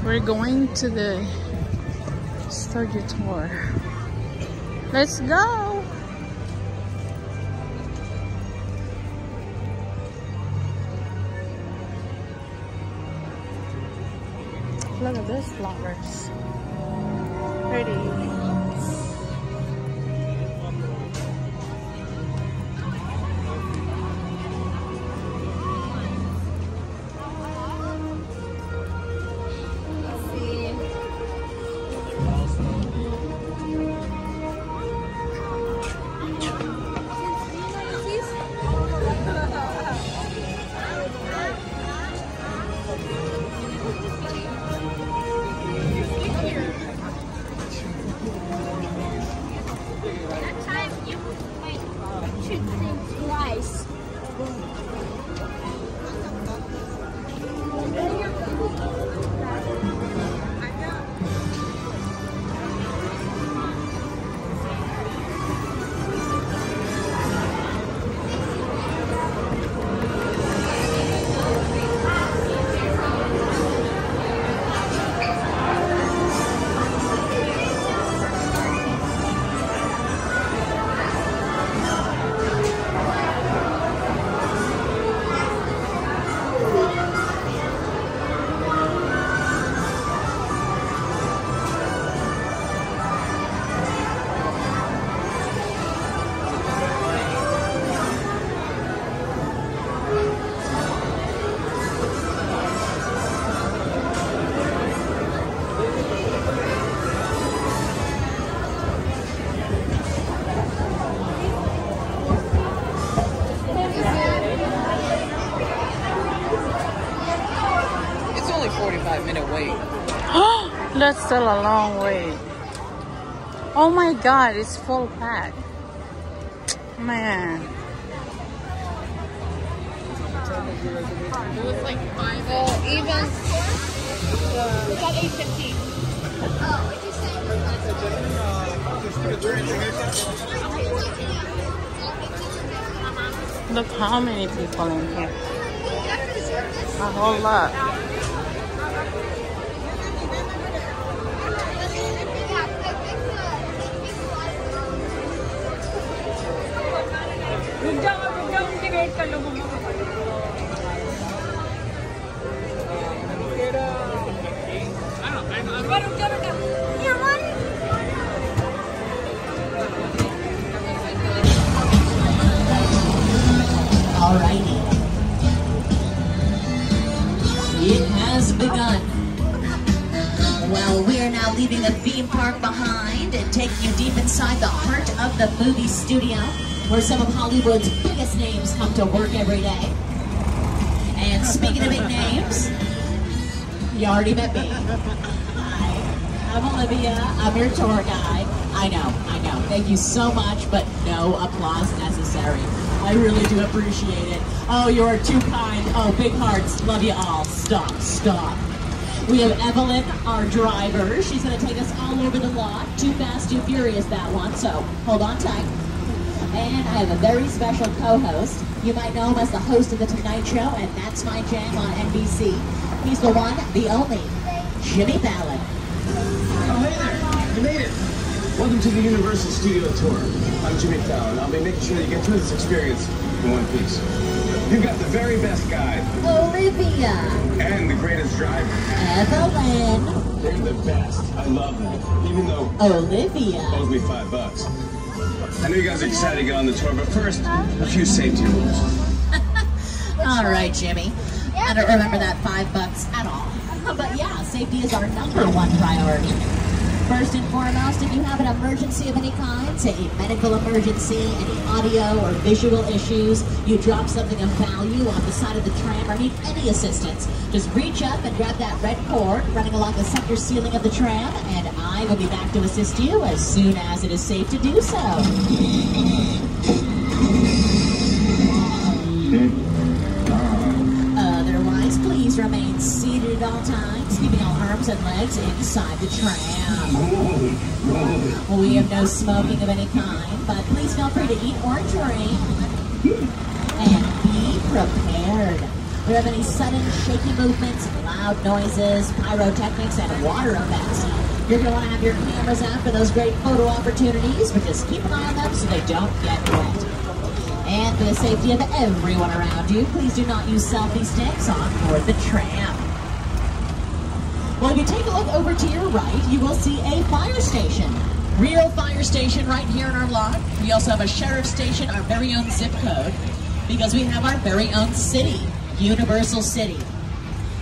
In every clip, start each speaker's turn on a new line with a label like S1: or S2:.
S1: We're going to the studio tour. Let's go! Look at these flowers. Pretty.
S2: It's only 45-minute wait.
S1: That's still a long way. Oh my god, it's full pack. Man.
S2: It was like 5. Well, even it's at 8:15.
S3: Oh, what'd you say?
S1: Look how many people in here. A whole lot.
S4: Alrighty. It has begun. Well, we're now leaving the theme park behind and taking you deep inside the heart of the movie studio, where some of Hollywood's biggest names come to work every day. And speaking of big names, you already met me. Hi, I'm Olivia. I'm your tour guide. I know. Thank you so much, but no applause necessary. I really do appreciate it. Oh, you're too kind. Oh, big hearts. Love you all. Stop. We have Evelyn, our driver. She's going to take us all over the lot. Too fast, too furious, that one. So hold on tight. And I have a very special co-host. You might know him as the host of The Tonight Show, and That's My Jam on NBC. He's the one, the only, Jimmy Fallon.
S5: Oh, hey there. You made it. Welcome to the Universal Studio Tour. I'm Jimmy Fallon. I'll be making sure that you get through this experience in one piece. You've got the very best guide.
S4: Olivia.
S5: And the greatest driver.
S4: Evelyn.
S5: They're the best. I love them. Even though
S4: Olivia
S5: owes me $5. I know you guys are excited to get on the tour, but first, a few safety rules.
S4: All right, Jimmy. I don't remember that $5 at all. But yeah, safety is our #1 priority. First and foremost, if you have an emergency of any kind, say a medical emergency, any audio or visual issues, you drop something of value off the side of the tram or need any assistance, just reach up and grab that red cord running along the center ceiling of the tram, and I will be back to assist you as soon as it is safe to do so. Otherwise, please remain seated at all times, keeping all arms and legs inside the tram. We have no smoking of any kind, but please feel free to eat or drink. And be prepared. If you have any sudden shaky movements, loud noises, pyrotechnics, and water effects, you're going to want to have your cameras out for those great photo opportunities, but just keep an eye on them so they don't get wet. And for the safety of everyone around you, please do not use selfie sticks on board the tram. Well, if you take a look over to your right, you will see a fire station. Real fire station right here in our lot. We also have a sheriff's station, our very own zip code, because we have our very own city, Universal City.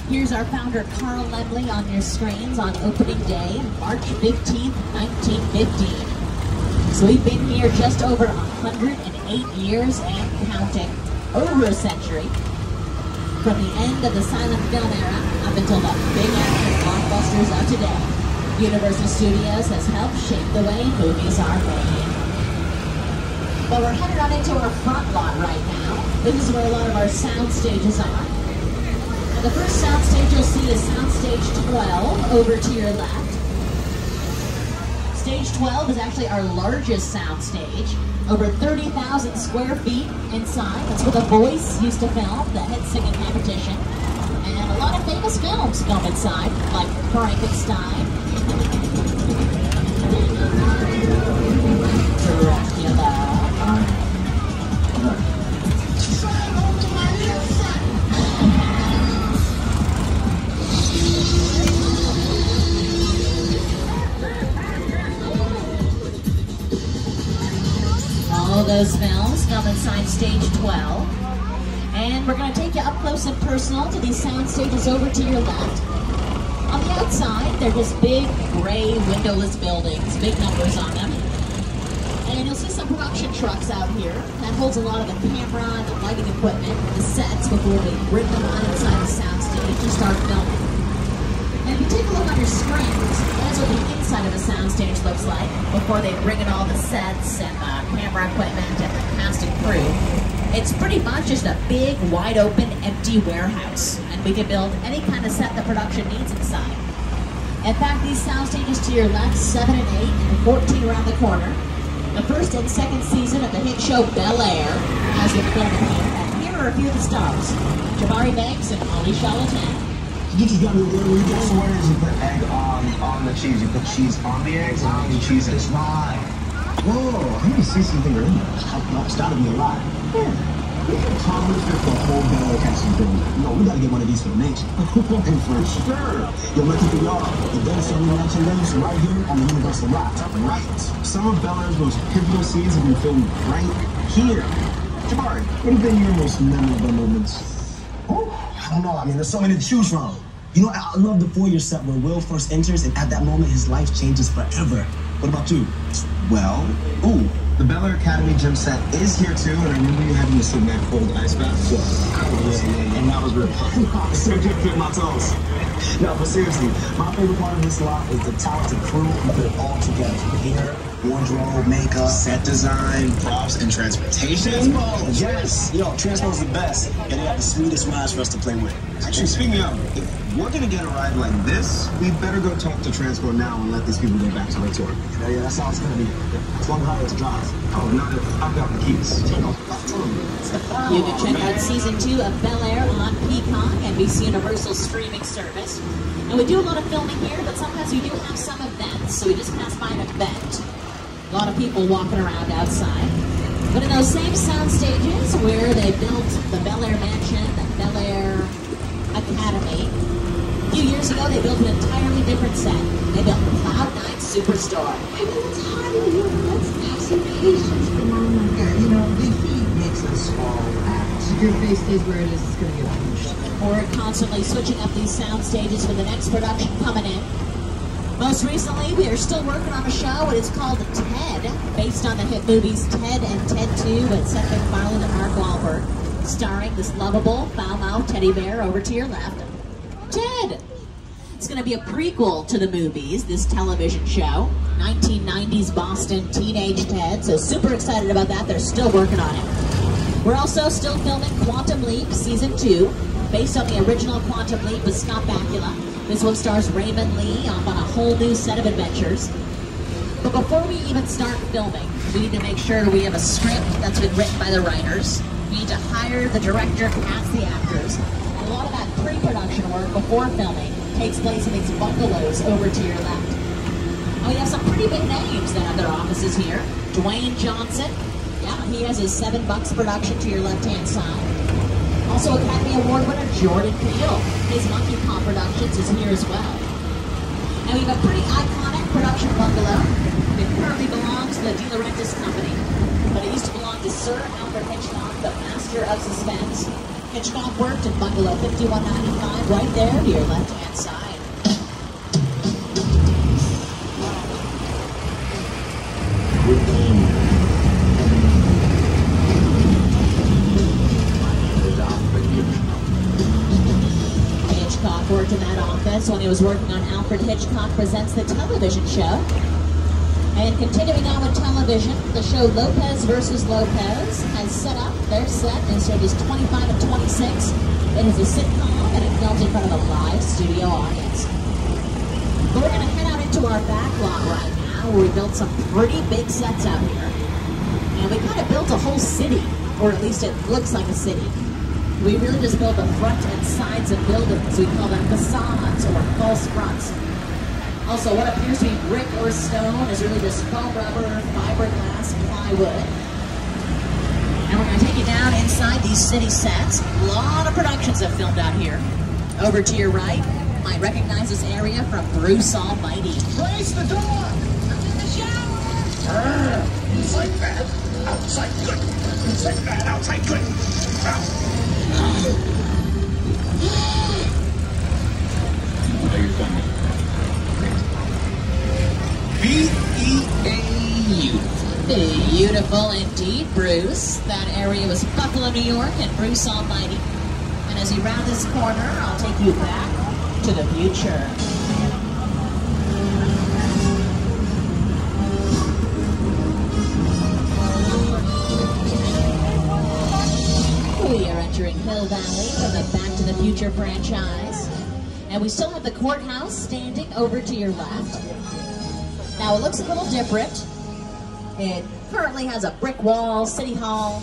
S4: Here's our founder, Carl Laemmle, on your screens on opening day, March 15th, 1915. So we've been here just over 108 years and counting, over a century, from the end of the silent film era up until the big action blockbusters of today. Universal Studios has helped shape the way movies are made. But we're headed on into our front lot right now. This is where a lot of our sound stages are. And the first sound stage you'll see is Soundstage 12 over to your left. Stage 12 is actually our largest sound stage. Over 30,000 square feet inside. That's where The Voice used to film, the hit singing competition. And a lot of famous films film inside, like Frankenstein, Dracula. All those films film inside Stage 12. And we're going to take you up close and personal to these sound stages over to your left. On the outside, they're just big, gray, windowless buildings, big numbers on them. And you'll see some production trucks out here. That holds a lot of the camera and the lighting equipment, the sets, before we bring them on inside the sound stage and start filming. And if you take a look on your screens, that's what the inside of a sound stage looks like before they bring in all the sets and the camera equipment and the cast and crew. It's pretty much just a big, wide-open, empty warehouse, and we can build any kind of set the production needs inside. In fact, these sound stages to your left, 7 and 8, and 14 around the corner. The first and second season of the hit show Bel Air has been filmed here, and here are a few of the stars: Jabari Banks and Holly Charlatan.
S5: You just got me where you go. So where is you put egg on the cheese? You put cheese on the eggs and on the cheese is right. Whoa, I need to see something in there. It's gotta be a lot. Yeah. Tom, let's get for a whole Bel Air casting film. No, we gotta get one of these for the nation. And for sure. Yo, lucky for y'all, the Dennis W. Mansion lives right here on the Universal lot. Right. Some of Bel Air's most pivotal scenes have been filmed right here. Jabari, what have been your most memorable moments? Oh, I don't know. I mean, there's so many to choose from. You know, I love the foyer set where Will first enters, and at that moment, his life changes forever. What about you? Well, the Bel Air Academy gym set is here too, and I remember you having to sit in that cold ice bath. Yeah, and that was real fun. Still can't fit my toes. No, but seriously, my favorite part of this lot is the talented crew who put it all together. Hair, wardrobe, makeup, set design, props, and transportation. Yes! Yo, Transpo's the best, and they have the sweetest rides for us to play with. Actually, speaking of, if we're gonna get a ride like this, we better go talk to Transpo now and let these people go back to their tour. Yeah, that's how it's gonna be. It's one hard to drive. Oh, not if I've got the keys.
S4: You can check out Season 2 of Bel Air on Peacock, NBC Universal streaming service. And we do a lot of filming here, but sometimes we do have some events. So we just passed by an event. A lot of people walking around outside. But in those same sound stages where they built the Bel Air Mansion, the Bel Air Academy, a few years ago they built an entirely different set. They built Cloud9 Superstore.
S3: It's hard to do. Let's have some patience for Mama.
S6: Yeah, you know, the heat makes us all act. If your face stays where it is, it's going to get punched.
S4: We're constantly switching up these sound stages for the next production coming in. Most recently, we are still working on a show. It is called Ted, based on the hit movies Ted and Ted 2 with Seth MacFarlane and Mark Wahlberg, starring this lovable, foul-mouthed teddy bear over to your left, Ted. It's going to be a prequel to the movies, this television show, 1990s Boston teenage Ted, so super excited about that. They're still working on it. We're also still filming Quantum Leap Season 2, based on the original Quantum Leap with Scott Bakula. This one stars Raymond Lee off on a whole new set of adventures. But before we even start filming, we need to make sure we have a script that's been written by the writers. We need to hire the director, cast the actors, and a lot of that pre-production work before filming takes place in these bungalows over to your left. And we have some pretty big names that have their offices here. Dwayne Johnson. Yeah, he has his $7 production to your left-hand side. Also Academy Award winner Jordan Peele. His Monkey Paw Productions is here as well. And we have a pretty iconic production bungalow. It currently belongs to the De Laurentiis Company, but it used to belong to Sir Alfred Hitchcock, the master of suspense. Hitchcock worked in bungalow 5195 right there to your left-hand side. Hitchcock worked in that office when he was working on Alfred Hitchcock Presents the television show. And continuing on with television, the show Lopez vs. Lopez has set up their set in stages 25 and 26. It is a sitcom and it films in front of a live studio audience. But we're going to head out into our backlot right now where we built some pretty big sets out here. And we kind of built a whole city, or at least it looks like a city. We really just built the front and sides of buildings. We call them facades or false fronts. Also, what appears to be brick or stone is really just foam rubber, fiberglass, plywood. And we're going to take you down inside these city sets. A lot of productions have filmed out here. Over to your right, you might recognize this area from Bruce Almighty.
S5: Raise the door! I'm in the shower! Inside bad, outside good. Inside bad, outside good. How you filming? B-E-A-U.
S4: Beautiful indeed, Bruce. That area was Buffalo, New York, and Bruce Almighty. And as you round this corner, I'll take you back to the future. We are entering Hill Valley from the Back to the Future franchise. And we still have the courthouse standing over to your left. Now it looks a little different. It currently has a brick wall, city hall,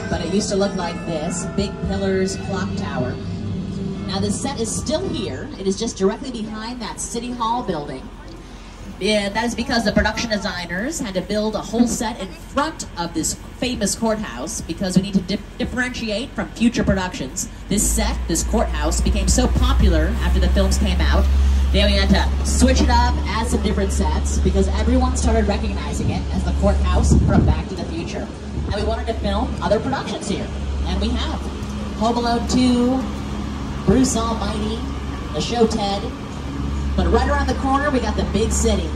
S4: but it used to look like this, big pillars, clock tower. Now this set is still here. It is just directly behind that city hall building. Yeah, that is because the production designers had to build a whole set in front of this famous courthouse because we need to differentiate from future productions. This set, this courthouse, became so popular after the films came out. Then we had to switch it up, add some different sets, because everyone started recognizing it as the courthouse from Back to the Future. And we wanted to film other productions here, and we have. Home Alone 2, Bruce Almighty, the show Ted. But right around the corner, we got the big city.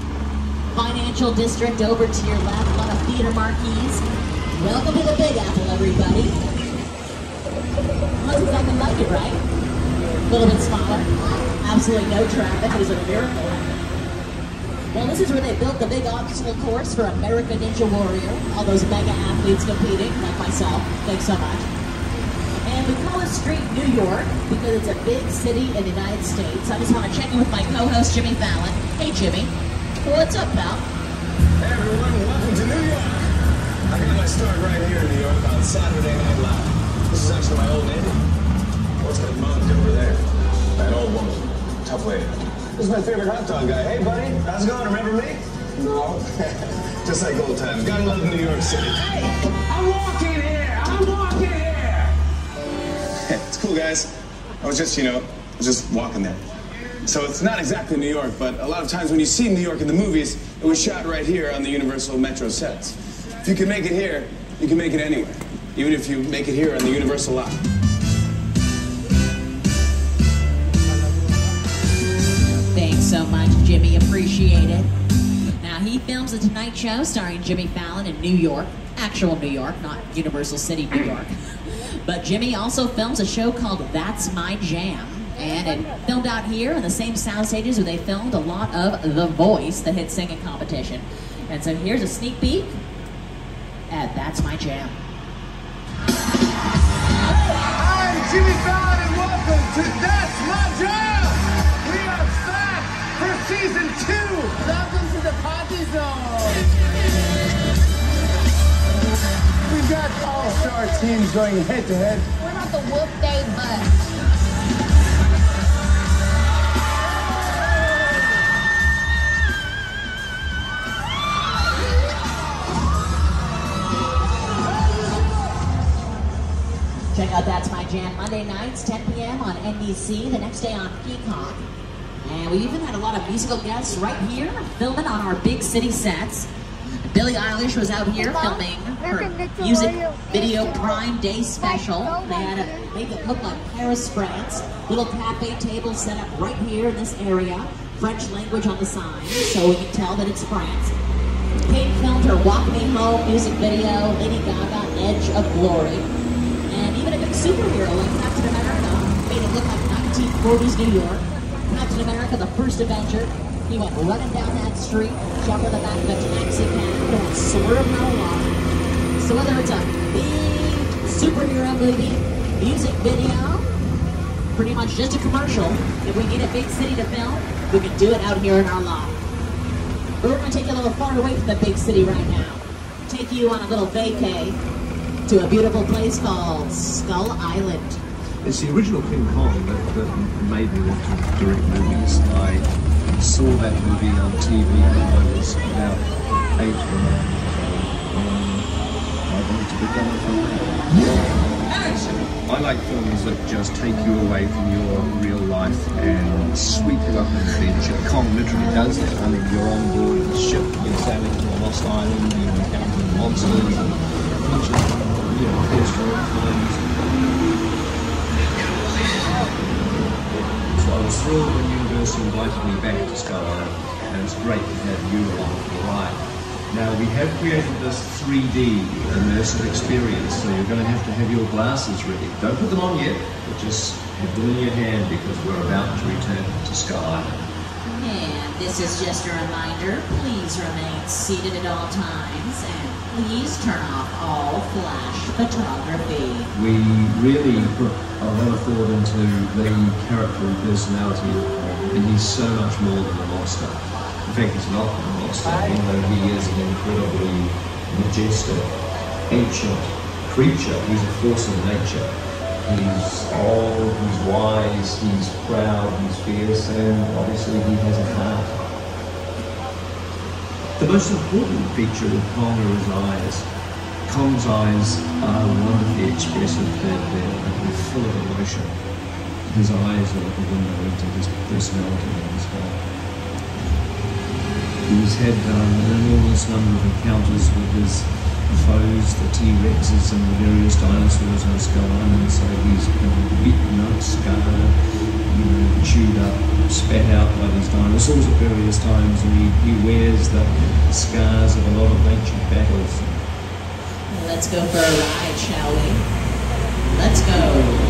S4: Financial district over to your left, a lot of theater marquees. Welcome to the Big Apple, everybody. Looks exactly like it, right? A little bit smaller. Absolutely no traffic. It is a miracle. Well, this is where they built the big obstacle course for American Ninja Warrior. All those mega athletes competing, like myself. Thanks so much. And we call this street New York because it's a big city in the United States. I just want to check in with my co-host, Jimmy Fallon. Hey, Jimmy. What's up, pal?
S5: Hey, everyone. Welcome to New York. I got my start right here in New York on Saturday Night Live. This is actually my old neighbor. What's my mom's over there? That old woman. Tough lady. This is my favorite hot dog guy. Hey, buddy. How's it going? Remember me? No. Just like old times. Gotta love New York City. Hey, I'm walking here. I'm walking here. It's cool, guys. I was just walking there. So it's not exactly New York, but a lot of times when you see New York in the movies, it was shot right here on the Universal Metro sets. If you can make it here, you can make it anywhere. Even if you make it here on the Universal lot.
S4: Thanks so much, Jimmy. Appreciate it. Now, he films The Tonight Show starring Jimmy Fallon in New York. Actual New York, not Universal City, New York. But Jimmy also films a show called That's My Jam. And it filmed out here in the same sound stages where they filmed a lot of The Voice, the hit singing competition. And so here's a sneak peek at That's My Jam.
S5: I'm Jimmy Fallon and welcome to That's My Jam! We are back for season 2!
S6: Welcome to the party zone.
S5: We've got all-star teams going head-to-head.
S2: We're not the Wolf Day Bus.
S4: Check out That's My Jam Monday nights, 10 p.m. on NBC, the next day on Peacock. And we even had a lot of musical guests right here filming on our big city sets. Billie Eilish was out here filming her music video Prime Day special. They had to make it look like Paris, France. Little cafe table set up right here in this area. French language on the sign, so we can tell that it's France. Kate filmed her Walk Me Home music video, Lady Gaga, Edge of Glory. And even a big superhero like Captain America made it look like 1940s New York. Captain America, the first Avenger, he went running down that street, jumped on the back of a taxi cab, going swerving out along. So whether it's a big superhero movie, music video, pretty much just a commercial, if we get a big city to film, we can do it out here in our lot. But we're going to take you a little far away from the big city right now. Take you on a little vacay to a beautiful place called Skull Island.
S7: It's the original King Kong that made me want to direct movies. I saw that movie on TV when I was about 8 or 9. I wanted to become a filmmaker. I like films that just take you away from your real life and sweep you up an adventure. Kong literally does that. I mean, you're on board the ship, you're sailing to a lost island, you're encountering monsters and creatures, prehistoric times. So I was thrilled when Universal invited me back to Skull Island, and it's great to have you along for the ride. Now, we have created this 3D immersive experience, so you're going to have your glasses ready. Don't put them on yet, but just have them in your hand because we're about to return to Skull Island.
S4: And this is just a reminder, please remain seated at all times, and please turn off all flash photography.
S7: We really put a lot of thought into the character and personality of Kong, and he's so much more than a monster. In fact, he's not a monster, even though he is an incredibly majestic, ancient creature. He's a force of nature. He's old, he's wise, he's proud, he's fierce, and obviously he has a heart. The most important feature of Kong are his eyes. Kong's eyes are wonderfully expressive, they're full of emotion. His eyes are like a window into his personality and his heart. He's had an enormous number of encounters with his foes, the T-Rexes and the various dinosaurs on Skull Island, so he's been beaten up, scarred, chewed up, spat out by these dinosaurs at various times, and he wears the scars of a lot of ancient battles.
S4: Let's go for a ride, shall we? Let's go.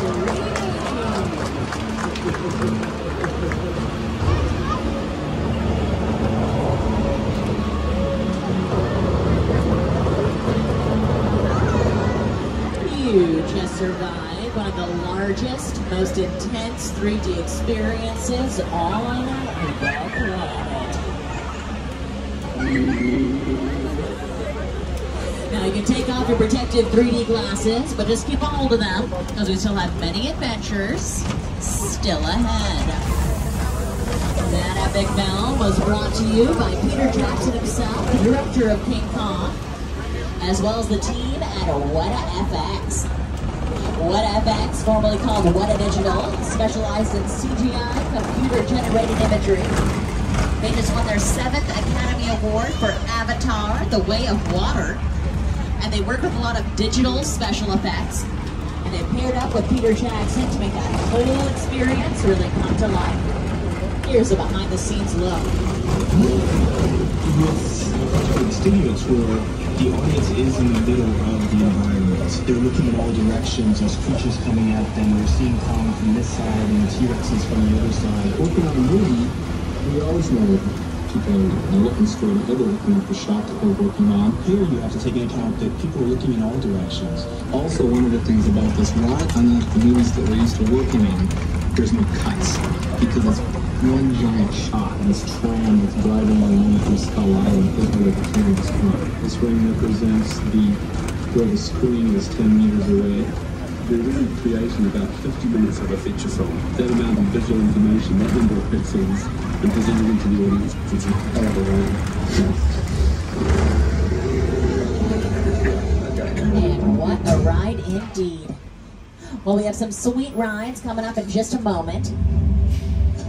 S4: You just survived one of the largest, most intense 3D experiences on the planet. Now you can take off your protective 3D glasses, but just keep a hold of them, because we still have many adventures still ahead. That epic film was brought to you by Peter Jackson himself, the director of King Kong, as well as the team at Weta FX. Weta FX, formerly called Weta Digital, specialized in CGI, computer-generated imagery. They just won their 7th Academy Award for Avatar, The Way of Water. And they work with a lot of digital special effects. And they paired up with Peter Jackson to make that whole experience really come to life. Here's a behind-the-scenes look.
S5: With studio tour, the audience is in the middle of the environment. They're looking in all directions. There's creatures coming at them. They're seeing Kong from this side and T-Rexes from the other side. Working on a movie, we always know that people are looking straight ahead. They're looking at the shot that they're working on. Here, you have to take into account that people are looking in all directions. Also, one of the things about this ride, unlike the movies that we're used to working in, there's no cuts because it's one giant shot. This tram that's driving along through Skull Island is where the clearance from. This ring represents where the screen is 10 meters away. They're really creating about 50 minutes of a feature film. That amount of visual information, that number of pixels, and presented into the audience, it's a hell of a ride.
S4: And what a ride indeed. Well, we have some sweet rides coming up in just a moment.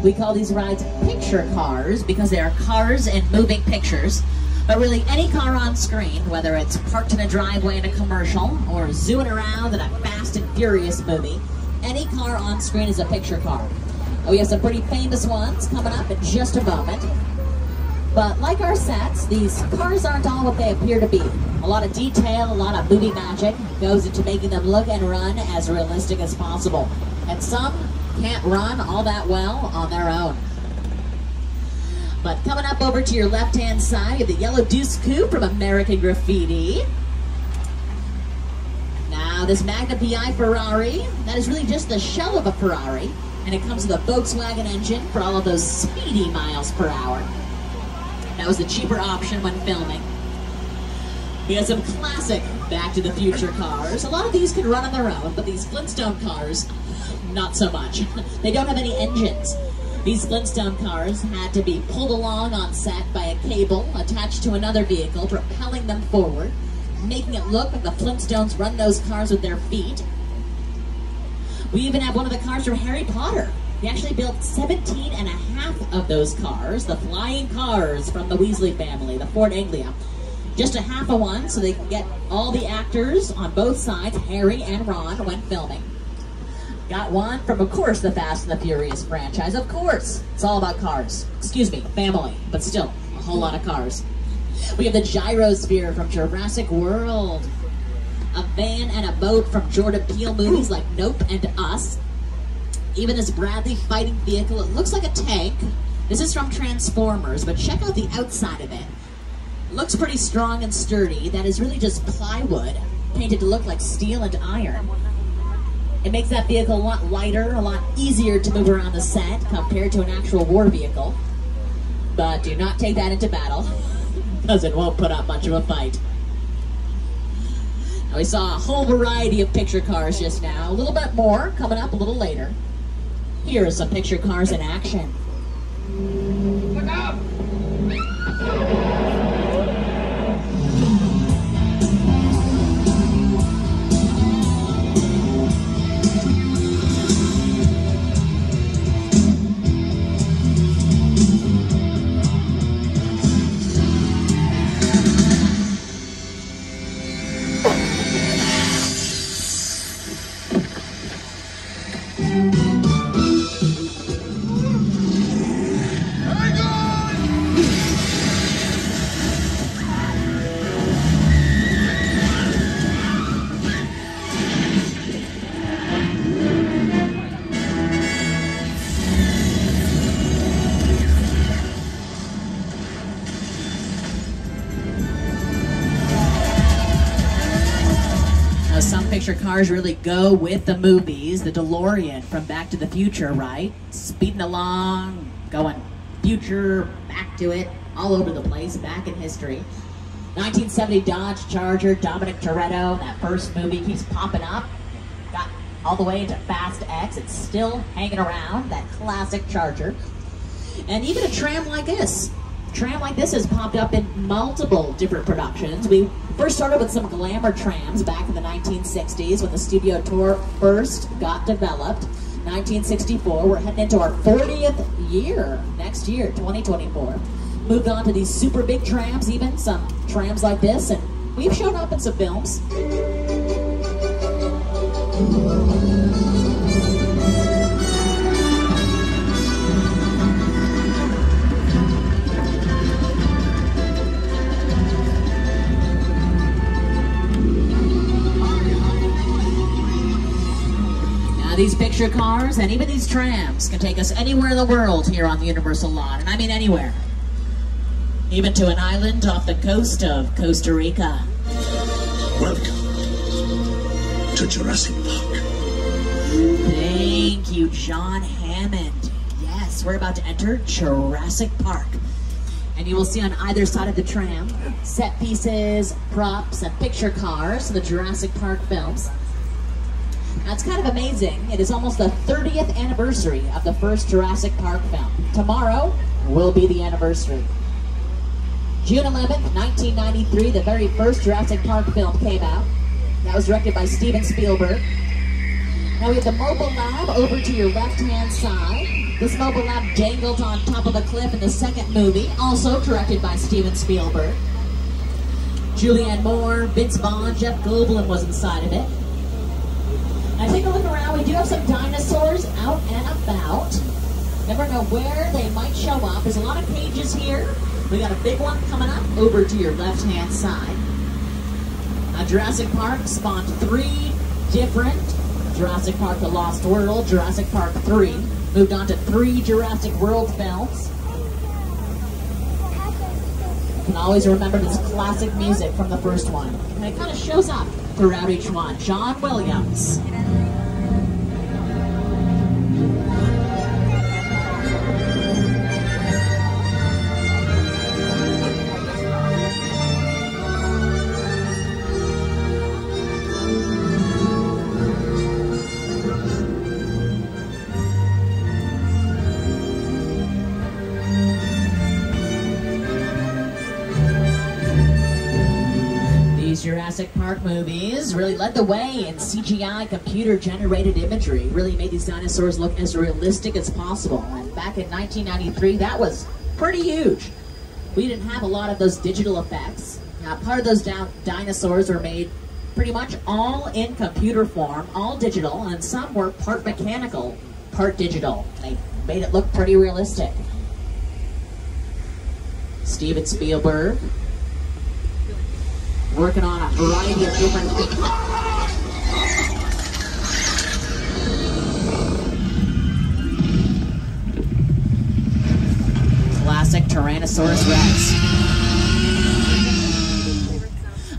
S4: We call these rides picture cars because they are cars in moving pictures. But really, any car on screen, whether it's parked in a driveway in a commercial or zooming around in a Fast and Furious movie, any car on screen is a picture car. We have some pretty famous ones coming up in just a moment. But like our sets, these cars aren't all what they appear to be. A lot of detail, a lot of movie magic goes into making them look and run as realistic as possible. And some can't run all that well on their own. But coming up over to your left-hand side, you have the Yellow Deuce Coupe from American Graffiti. Now, this Magna PI Ferrari, that is really just the shell of a Ferrari, and it comes with a Volkswagen engine for all of those speedy miles per hour. That was the cheaper option when filming. We have some classic Back to the Future cars. A lot of these can run on their own, but these Flintstone cars, not so much. They don't have any engines. These Flintstone cars had to be pulled along on set by a cable attached to another vehicle, propelling them forward, making it look like the Flintstones run those cars with their feet. We even have one of the cars from Harry Potter. He actually built 17 and a half of those cars, the flying cars from the Weasley family, the Ford Anglia. Just a half of one so they can get all the actors on both sides, Harry and Ron, when filming. Got one from, of course, the Fast and the Furious franchise. Of course, it's all about cars. Excuse me, family, but still, a whole lot of cars. We have the Gyrosphere from Jurassic World. A van and a boat from Jordan Peele movies like Nope and Us. Even this Bradley fighting vehicle, it looks like a tank. This is from Transformers, but check out the outside of it. It looks pretty strong and sturdy. That is really just plywood, painted to look like steel and iron. It makes that vehicle a lot lighter, a lot easier to move around the set compared to an actual war vehicle. But do not take that into battle, because it won't put up much of a fight. Now we saw a whole variety of picture cars just now. A little bit more coming up a little later. Here are some picture cars in action.
S2: Look out!
S4: some picture cars really go with the movies. The DeLorean from Back to the Future, right? Speeding along, going future, back to it, all over the place, back in history. 1970 Dodge Charger, Dominic Toretto, that first movie keeps popping up. Got all the way into Fast X, it's still hanging around, that classic Charger. And even a tram like this. A tram like this has popped up in multiple different productions. We first started with some glamour trams back in the 1960s when the studio tour first got developed. 1964, we're heading into our 40th year next year, 2024. Moved on to these super big trams, even some trams like this, and we've shown up in some films. Now these picture cars and even these trams can take us anywhere in the world here on the Universal Lot, and I mean anywhere. Even to an island off the coast of Costa Rica.
S8: Welcome to Jurassic Park.
S4: Thank you, John Hammond. Yes, we're about to enter Jurassic Park. And you will see on either side of the tram, set pieces, props, and picture cars from the Jurassic Park films. Now, it's kind of amazing. It is almost the 30th anniversary of the first Jurassic Park film. Tomorrow will be the anniversary. June 11th, 1993, the very first Jurassic Park film came out. That was directed by Steven Spielberg. Now we have the Mobile Lab over to your left-hand side. This Mobile Lab dangled on top of a cliff in the second movie, also directed by Steven Spielberg. Julianne Moore, Vince Vaughn, Jeff Goldblum was inside of it. Now take a look around. We do have some dinosaurs out and about. Never know where they might show up. There's a lot of cages here. We got a big one coming up over to your left-hand side. Now, Jurassic Park spawned 3 different Jurassic Park The Lost World, Jurassic Park 3. Moved on to 3 Jurassic World films. You can always remember this classic music from the first one. And it kind of shows up throughout each one. John Williams. Jurassic Park movies really led the way in CGI computer-generated imagery. Really made these dinosaurs look as realistic as possible. And back in 1993, that was pretty huge. We didn't have a lot of those digital effects. Now, part of those dinosaurs were made pretty much all in computer form, all digital, and some were part mechanical, part digital. They made it look pretty realistic. Steven Spielberg, working on a variety of different classic Tyrannosaurus Rex.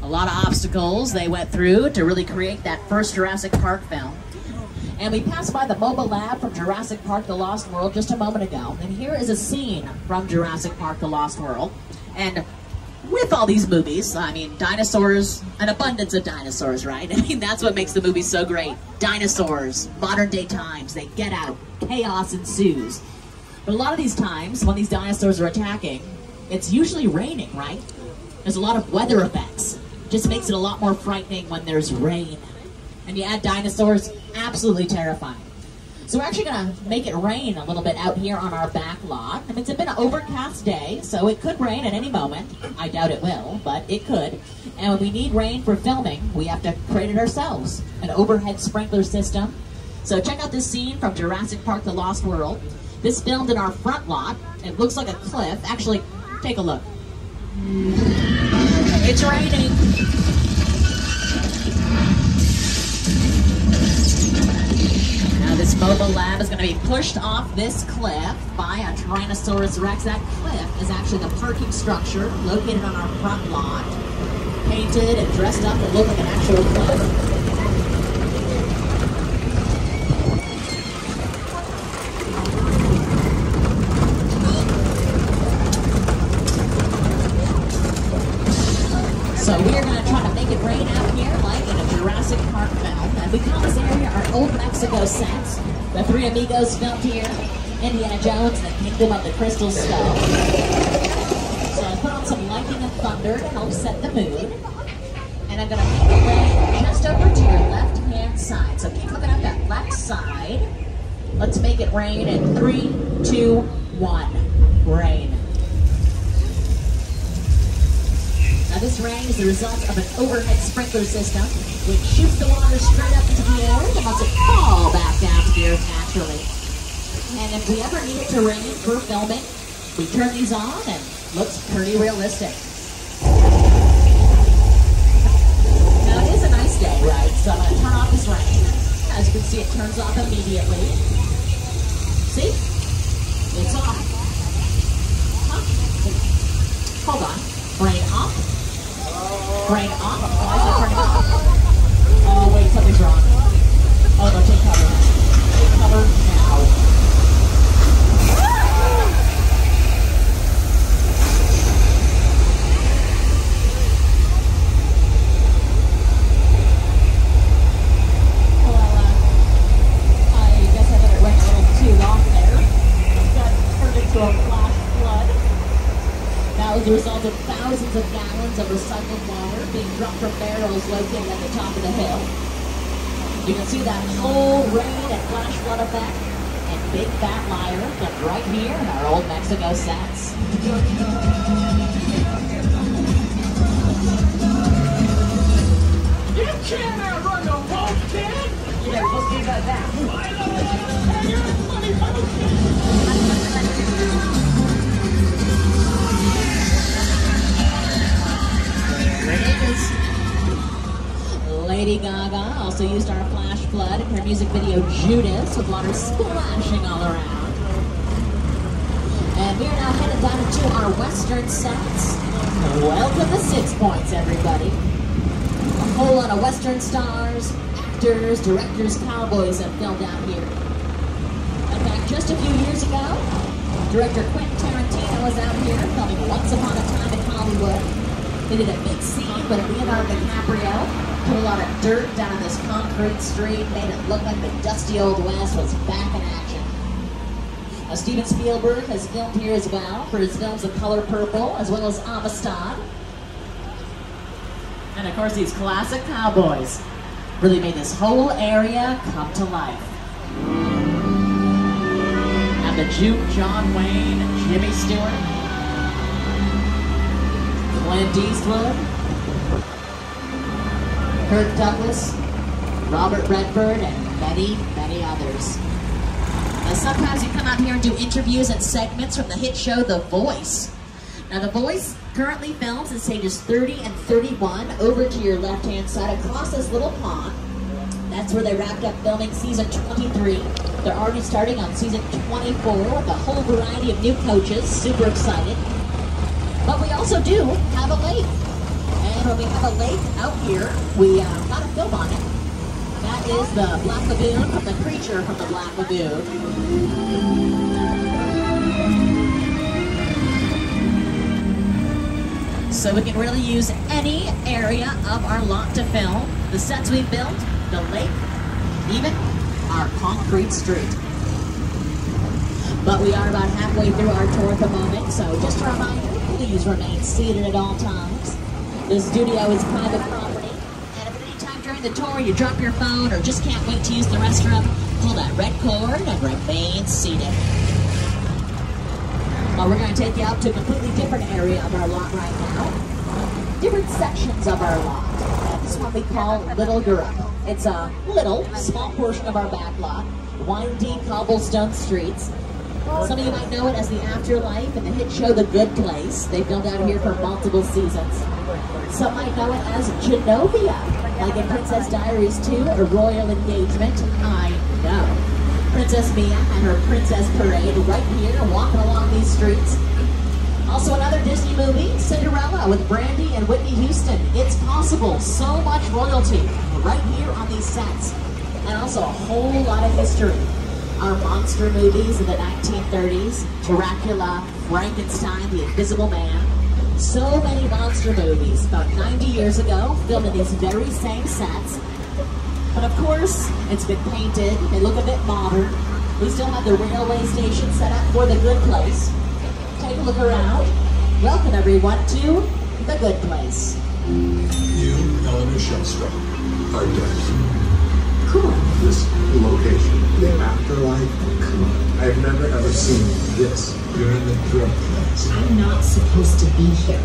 S4: A lot of obstacles they went through to really create that first Jurassic Park film. And we passed by the Mobile Lab from Jurassic Park The Lost World just a moment ago. And here is a scene from Jurassic Park The Lost World. And with all these movies, I mean, dinosaurs, an abundance of dinosaurs, right? I mean, that's what makes the movie so great. Dinosaurs, modern day times, they get out, chaos ensues. But a lot of these times, when these dinosaurs are attacking, it's usually raining, right? There's a lot of weather effects. It just makes it a lot more frightening when there's rain. And you add dinosaurs, absolutely terrifying. So we're actually going to make it rain a little bit out here on our back lot. I mean, it's been an overcast day, so it could rain at any moment. I doubt it will, but it could. And when we need rain for filming, we have to create it ourselves. An overhead sprinkler system. So check out this scene from Jurassic Park The Lost World. This filmed in our front lot. It looks like a cliff. Actually, take a look. It's raining. This Mobile Lab is going to be pushed off this cliff by a Tyrannosaurus Rex. That cliff is actually the parking structure located on our front lot. Painted and dressed up to look like an actual cliff. Jurassic Park film. And we call this area our Old Mexico set. The Three Amigos filmed here. Indiana Jones and the Kingdom of the Crystal Skull. So I put on some lightning and thunder to help set the mood. And I'm going to make it rain just over to your left-hand side. So keep looking at that left side. Let's make it rain in 3, 2, 1. Rain. Now this rain is the result of an overhead sprinkler system which shoots the water straight up into the air and lets it fall back down to the earth naturally. And if we ever need it to rain for filming, we turn these on and it looks pretty realistic. Now it is a nice day, right? So I'm going to turn off this rain. As you can see, it turns off immediately. See? It's off. Huh? Hold on. Rain off. Rain off. Why is it turning off? Oh, wait, something's wrong. Oh, no, take cover. Take cover now. As a result of thousands of gallons of recycled water being dropped from barrels located at the top of the hill. You can see that whole rain and flash flood effect and big fat liar filmed right here in our Old Mexico sets.
S9: You can't outrun the wolf, kid!
S4: You better just do that. Lady Gaga also used our flash flood in her music video Judas with water splashing all around. And we are now headed down into our western sets. Welcome to 6 Points, everybody. A whole lot of western stars, actors, directors, cowboys have filmed out here. In fact, just a few years ago, director Quentin Tarantino was out here filming Once Upon a Time in Hollywood. They did a big scene with Leonardo DiCaprio. Put a lot of dirt down this concrete street, made it look like the dusty old West was back in action. Now, Steven Spielberg has filmed here as well for his films The Color Purple, as well as Amistad. And of course, these classic cowboys really made this whole area come to life. And the Juke, John Wayne, Jimmy Stewart, Clint Eastwood, Kirk Douglas, Robert Redford, and many, many others. Now, sometimes you come out here and do interviews and segments from the hit show The Voice. Now, The Voice currently films in stages 30 and 31 over to your left-hand side across this little pond. That's where they wrapped up filming season 23. They're already starting on season 24 with a whole variety of new coaches. Super excited. But we also do have a lake. And when we have a lake out here, we got a film on it. That is the Black Lagoon from the creature from the Black Lagoon. So we can really use any area of our lot to film. The sets we've built, the lake, even our concrete street. But we are about halfway through our tour at the moment, so just a reminder, please remain seated at all times. The studio is private property, and if at any time during the tour you drop your phone or just can't wait to use the restroom, pull that red cord and remain seated. Well, we're going to take you out to a completely different area of our lot right now. Different sections of our lot. This is what we call Little Europe. It's a little, small portion of our back lot. Windy cobblestone streets. Some of you might know it as the Afterlife and the hit show The Good Place. They filmed out here for multiple seasons. Some might know it as Genovia, like in Princess Diaries 2, A Royal Engagement. I know. Princess Mia and her Princess Parade right here walking along these streets. Also another Disney movie, Cinderella with Brandy and Whitney Houston. It's possible. So much royalty right here on these sets. And also a whole lot of history. Our monster movies in the 1930s, Dracula, Frankenstein, The Invisible Man. So many monster movies about 90 years ago, filmed in these very same sets. But of course, it's been painted. They look a bit modern. We still have the railway station set up for the Good Place. Take a look around. Welcome everyone to the Good Place.
S8: You, Eleanor Shellstrop, are dead.
S3: Cool.
S8: This location, the afterlife, come on. I've never ever seen this. You're in the drug place.
S3: I'm not supposed to be here.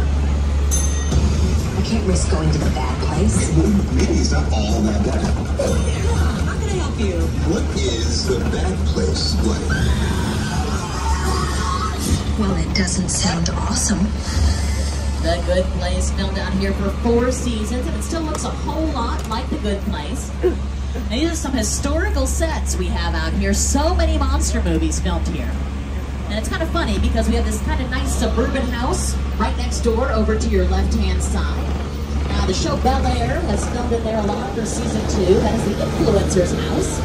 S3: I can't risk going to the bad place.
S8: Maybe it's not all that bad.
S3: How can I help you?
S8: What is the bad place like?
S3: Well, it doesn't sound awesome.
S4: The Good Place filmed out here for 4 seasons, and it still looks a whole lot like The Good Place. And these are some historical sets we have out here. So many monster movies filmed here. And it's kind of funny because we have this kind of nice suburban house right next door over to your left-hand side. Now, the show Bel Air has filmed in there a lot for season 2. That is the Influencer's house.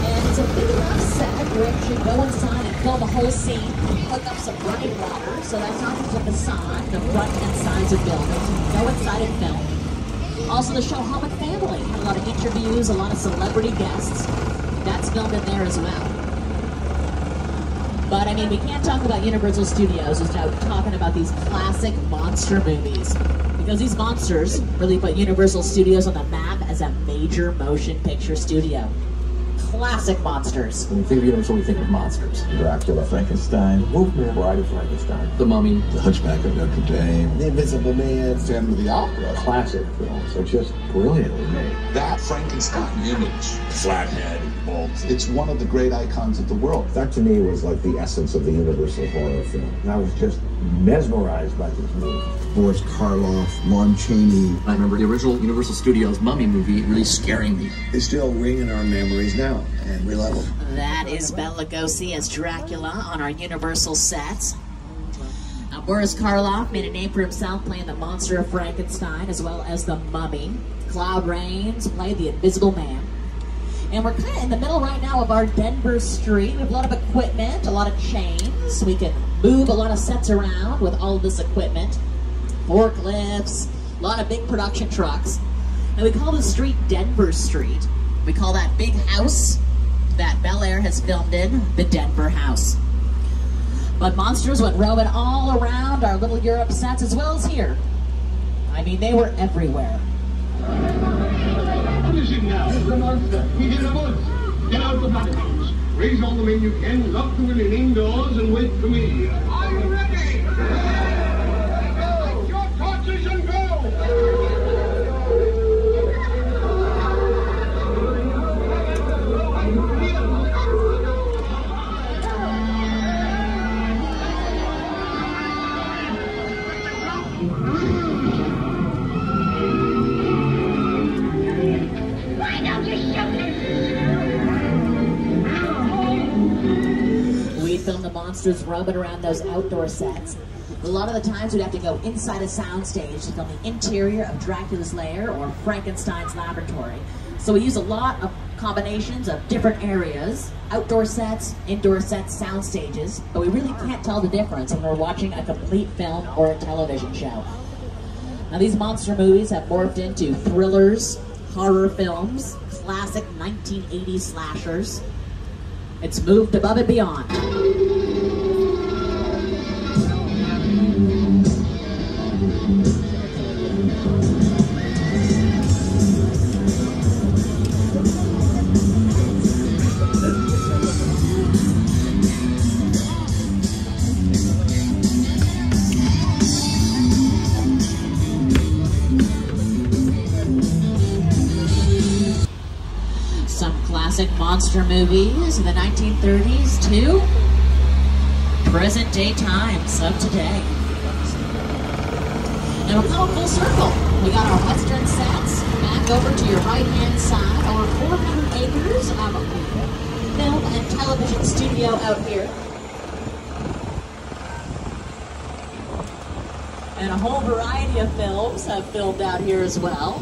S4: And it's a big enough set where you should go inside and film the whole scene, hook up some running water, so that's not just a facade, the front and sides of buildings. You can go inside and film. Also, the show Home and Family had a lot of interviews, a lot of celebrity guests. That's filmed in there as well. But I mean, we can't talk about Universal Studios without talking about these classic monster movies. Because these monsters really put Universal Studios on the map as a major motion picture studio. Classic monsters.
S5: When you think of Universal, we think of monsters. Dracula, Frankenstein, Wolfman, Bride of Frankenstein, The Mummy, The Hunchback of Notre Dame, The Invisible Man, Phantom of the Opera. Classic films. They're just brilliantly made.
S8: That Frankenstein image, flathead, bald.
S5: It's one of the great icons of the world. That to me was like the essence of the Universal horror film. And I was just mesmerized by this movie. Boris Karloff, Lon Chaney.
S10: I remember the original Universal Studios Mummy movie really scaring me.
S5: They still ring in our memories now, and we love them.
S4: That is Bela Lugosi as Dracula on our Universal sets. Boris Karloff made a name for himself playing the monster of Frankenstein as well as the Mummy. Claude Rains played the Invisible Man. And we're kind of in the middle right now of our Denver street. We have a lot of equipment, a lot of chains. We can move a lot of sets around with all of this equipment. Forklifts, a lot of big production trucks. And we call the street Denver Street. We call that big house that Bel Air has filmed in the Denver House. But monsters went roaming all around our little Europe sets as well as here. I mean, they were everywhere.
S9: Listen now, the monster. He's in the woods. Get out of the house. Raise all the men you can, lock the women indoors, and wait for me. Are you ready? Take your torches and go!
S4: We filmed the monsters roaming around those outdoor sets. A lot of the times we'd have to go inside a soundstage to film the interior of Dracula's lair or Frankenstein's laboratory. So we use a lot of combinations of different areas, outdoor sets, indoor sets, sound stages, but we really can't tell the difference when we're watching a complete film or a television show. Now these monster movies have morphed into thrillers, horror films, classic 1980s slashers. It's moved above and beyond. Monster movies in the 1930s to present day times of today. And we're coming full circle. We got our Western sets back over to your right hand side. Over 400 acres of film and television studio out here. And a whole variety of films have filmed out here as well.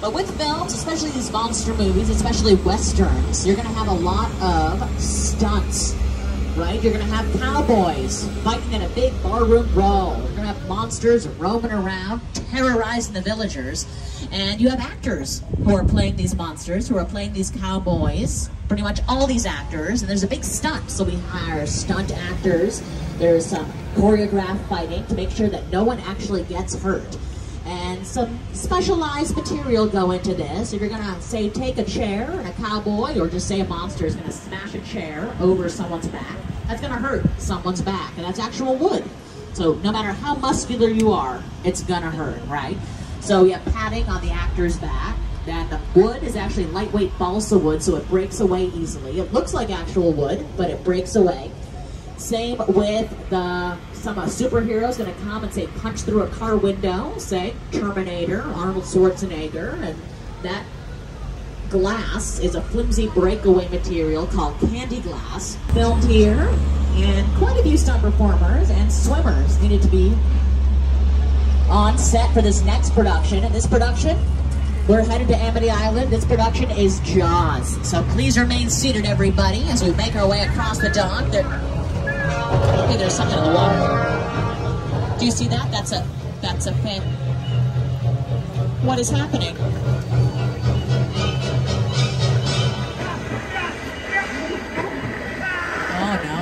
S4: But with films, especially these monster movies, especially Westerns, you're going to have a lot of stunts. right? You're going to have cowboys fighting in a big barroom brawl. You're going to have monsters roaming around, terrorizing the villagers. And you have actors who are playing these monsters, who are playing these cowboys, pretty much all these actors. And there's a big stunt, so we hire stunt actors. There's some choreographed fighting to make sure that no one actually gets hurt. And some specialized material go into this. If you're gonna, say, take a chair and a cowboy, or just say a monster is gonna smash a chair over someone's back, that's gonna hurt someone's back, and that's actual wood. So no matter how muscular you are, it's gonna hurt, right? So you have padding on the actor's back. Then the wood is actually lightweight balsa wood, so it breaks away easily. It looks like actual wood, but it breaks away. Same with some superheroes going to come and say punch through a car window, say Terminator, Arnold Schwarzenegger, and that glass is a flimsy breakaway material called candy glass. Filmed here, and quite a few stunt performers and swimmers needed to be on set for this next production. And this production, we're headed to Amity Island. This production is Jaws. So please remain seated, everybody, as we make our way across the dock. Okay, there's something in the water. Do you see that? That's a fin. What is happening? Oh no.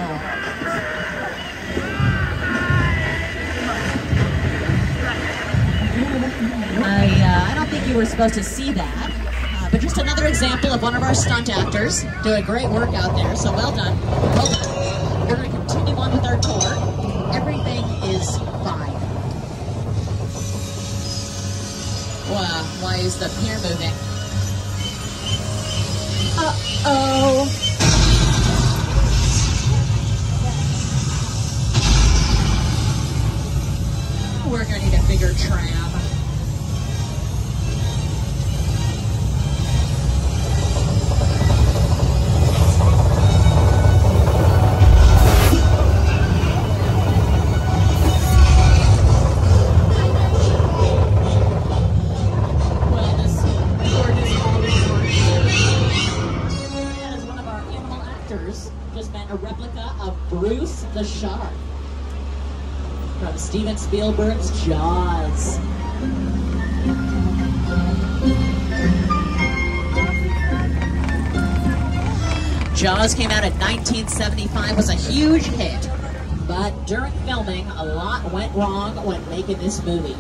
S4: I don't think you were supposed to see that. But just another example of one of our stunt actors doing great work out there, so well done. Well done. We're going to continue on with our tour. Everything is fine. Well, why is the pier moving? Uh-oh. We're going to need a bigger tram. Bruce the Shark from Steven Spielberg's Jaws. Jaws came out in 1975, was a huge hit, but during filming, a lot went wrong when making this movie.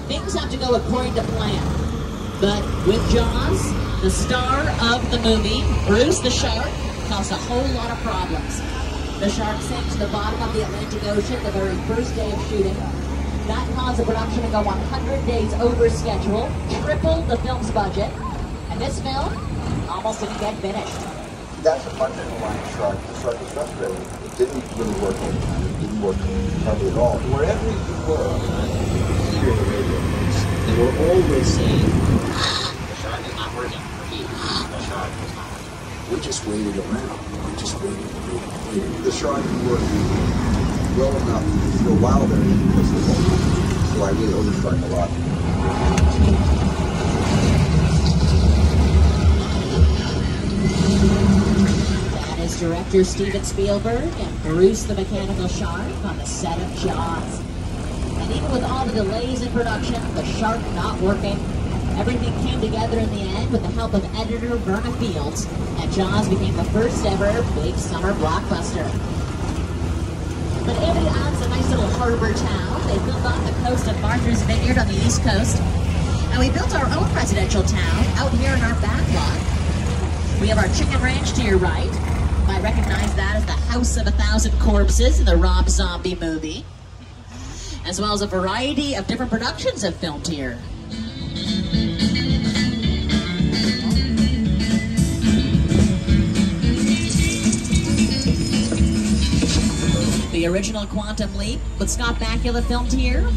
S4: Things have to go according to plan, but with Jaws, the star of the movie, Bruce the Shark, caused a whole lot of problems. The shark sank to the bottom of the Atlantic Ocean the very first day of shooting. That caused the production to go 100 days over schedule, tripled the film's budget, and this film almost didn't get finished.
S11: That's a underlying shark. The shark was frustrated. It didn't really work all the time. It didn't work hardly at all. Wherever you were, you could hear the radio waves. They were always saying, the shark is not working. The shark is not working. We just waited around. We just waited. The shark worked well enough for a while there because of the whole. So I really overshark a lot.
S4: That is director Steven Spielberg and Bruce the Mechanical Shark on the set of Jaws. And even with all the delays in production, the shark not working, everything came together in the end with the help of editor Verna Fields, and Jaws became the first ever big summer blockbuster. But Amity Island's a nice little harbor town. They filmed on the coast of Martha's Vineyard on the East Coast. And we built our own residential town out here in our back lot. We have our chicken ranch to your right. You might recognize that as the House of 1,000 Corpses in the Rob Zombie movie. As well as a variety of different productions have filmed here. The original Quantum Leap with Scott Bakula filmed here.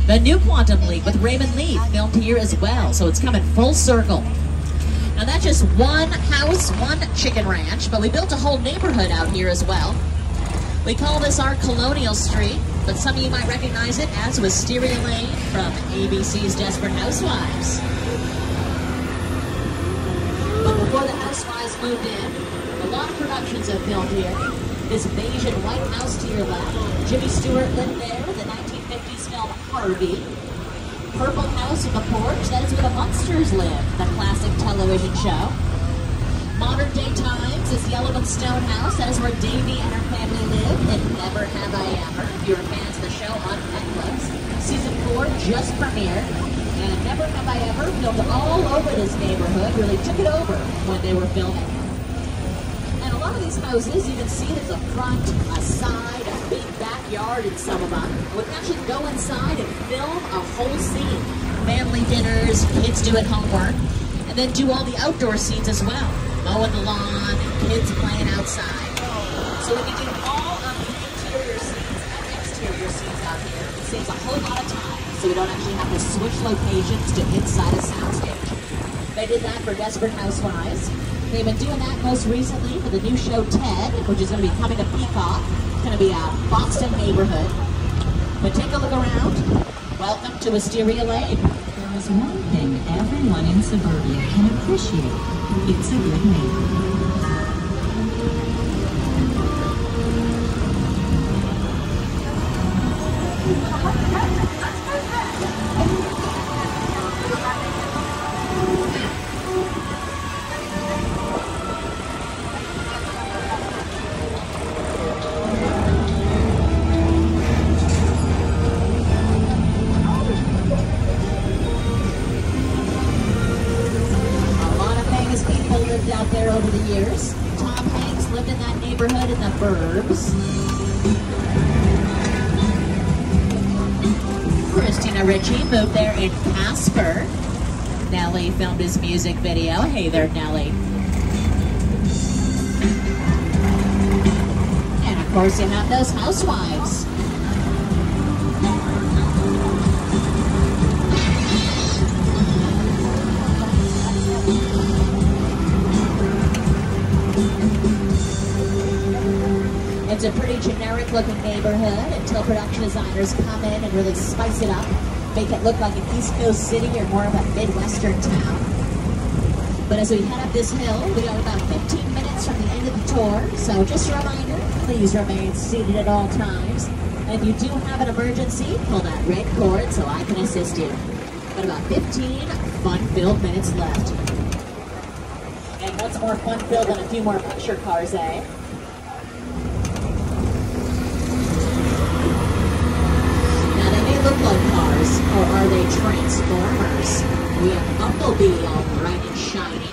S4: The new Quantum Leap with Raymond Lee filmed here as well, so it's coming full circle. Now that's just one house, one chicken ranch, but we built a whole neighborhood out here as well. We call this our Colonial Street, but some of you might recognize it as Wisteria Lane from ABC's Desperate Housewives. But before the Housewives moved in, a lot of productions have filmed here. This beige and white house to your left. Jimmy Stewart lived there with the 1950s film Harvey. Purple house with a porch, that is where the Munsters live, the classic television show. Modern day times is Yellowstone House, that is where Davy and her family live, and Never Have I Ever, if you're fans of the show on Netflix. Season 4 just premiered, and Never Have I Ever filmed all over this neighborhood, really took it over when they were filming. And a lot of these houses, you can see there's a front, a side, a big backyard in some of them. We can actually go inside and film a whole scene. Family dinners, kids doing homework, and then do all the outdoor scenes as well. Mowing the lawn, kids playing outside. So we can do all of the interior scenes and exterior scenes out here. It saves a whole lot of time, so we don't actually have to switch locations to inside a soundstage. They did that for Desperate Housewives. They've been doing that most recently for the new show Ted, which is going to be coming to Peacock. It's going to be a Boston neighborhood. But take a look around. Welcome to Wisteria Lane.
S12: There is one thing everyone in suburbia can appreciate. It's a good neighborhood.
S4: Out there over the years. Tom Hanks lived in that neighborhood in the Burbs. Christina Ricci moved there in Casper. Nelly filmed his music video. Hey there, Nelly. And of course you have those housewives. It's a pretty generic looking neighborhood until production designers come in and really spice it up, make it look like an East Coast city or more of a Midwestern town. But as we head up this hill, we got about 15 minutes from the end of the tour, so just a reminder, please remain seated at all times. And if you do have an emergency, pull that red cord so I can assist you. Got about 15 fun-filled minutes left. And what's more fun-filled than a few more picture cars, eh? Look like cars, or are they transformers? We have Bumblebee all bright and shiny,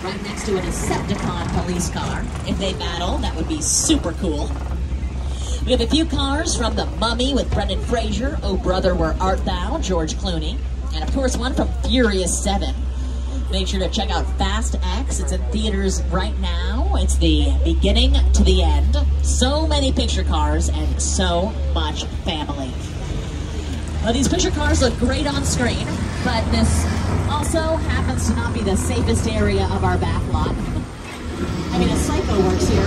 S4: right next to an Decepticon police car. If they battle, that would be super cool. We have a few cars from The Mummy with Brendan Fraser, Oh Brother, Where Art Thou, George Clooney, and of course one from Furious 7. Make sure to check out Fast X. It's in theaters right now. It's the beginning to the end. So many picture cars and so much family. These picture cars look great on screen, but this also happens to not be the safest area of our back lot. I mean, a psycho works here.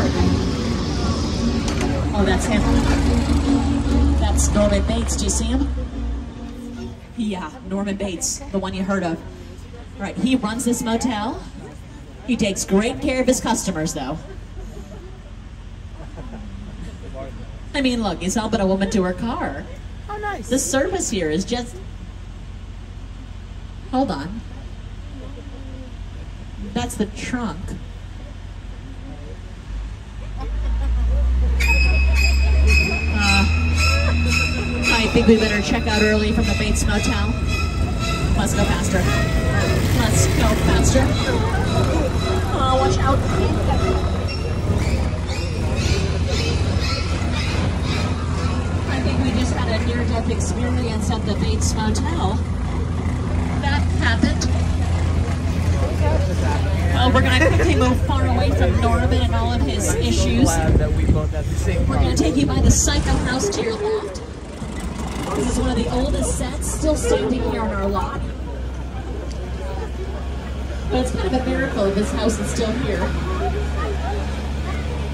S4: Oh, that's him. That's Norman Bates. Do you see him? Yeah, Norman Bates, the one you heard of. All right, he runs this motel. He takes great care of his customers, though. I mean, look, he's helping a woman to her car.
S6: Oh, nice.
S4: The service here is just... Hold on. That's the trunk. I think we better check out early from the Bates Motel. Let's go faster. Let's go faster. Oh, watch out. I think we just had a near-death experience at the Bates Motel. That happened. Well, we're going to quickly move far away from Norman and all of his issues. We're going to take you by the Psycho house to your left. This is one of the oldest sets still standing here on our lot. But it's kind of a miracle this house is still here.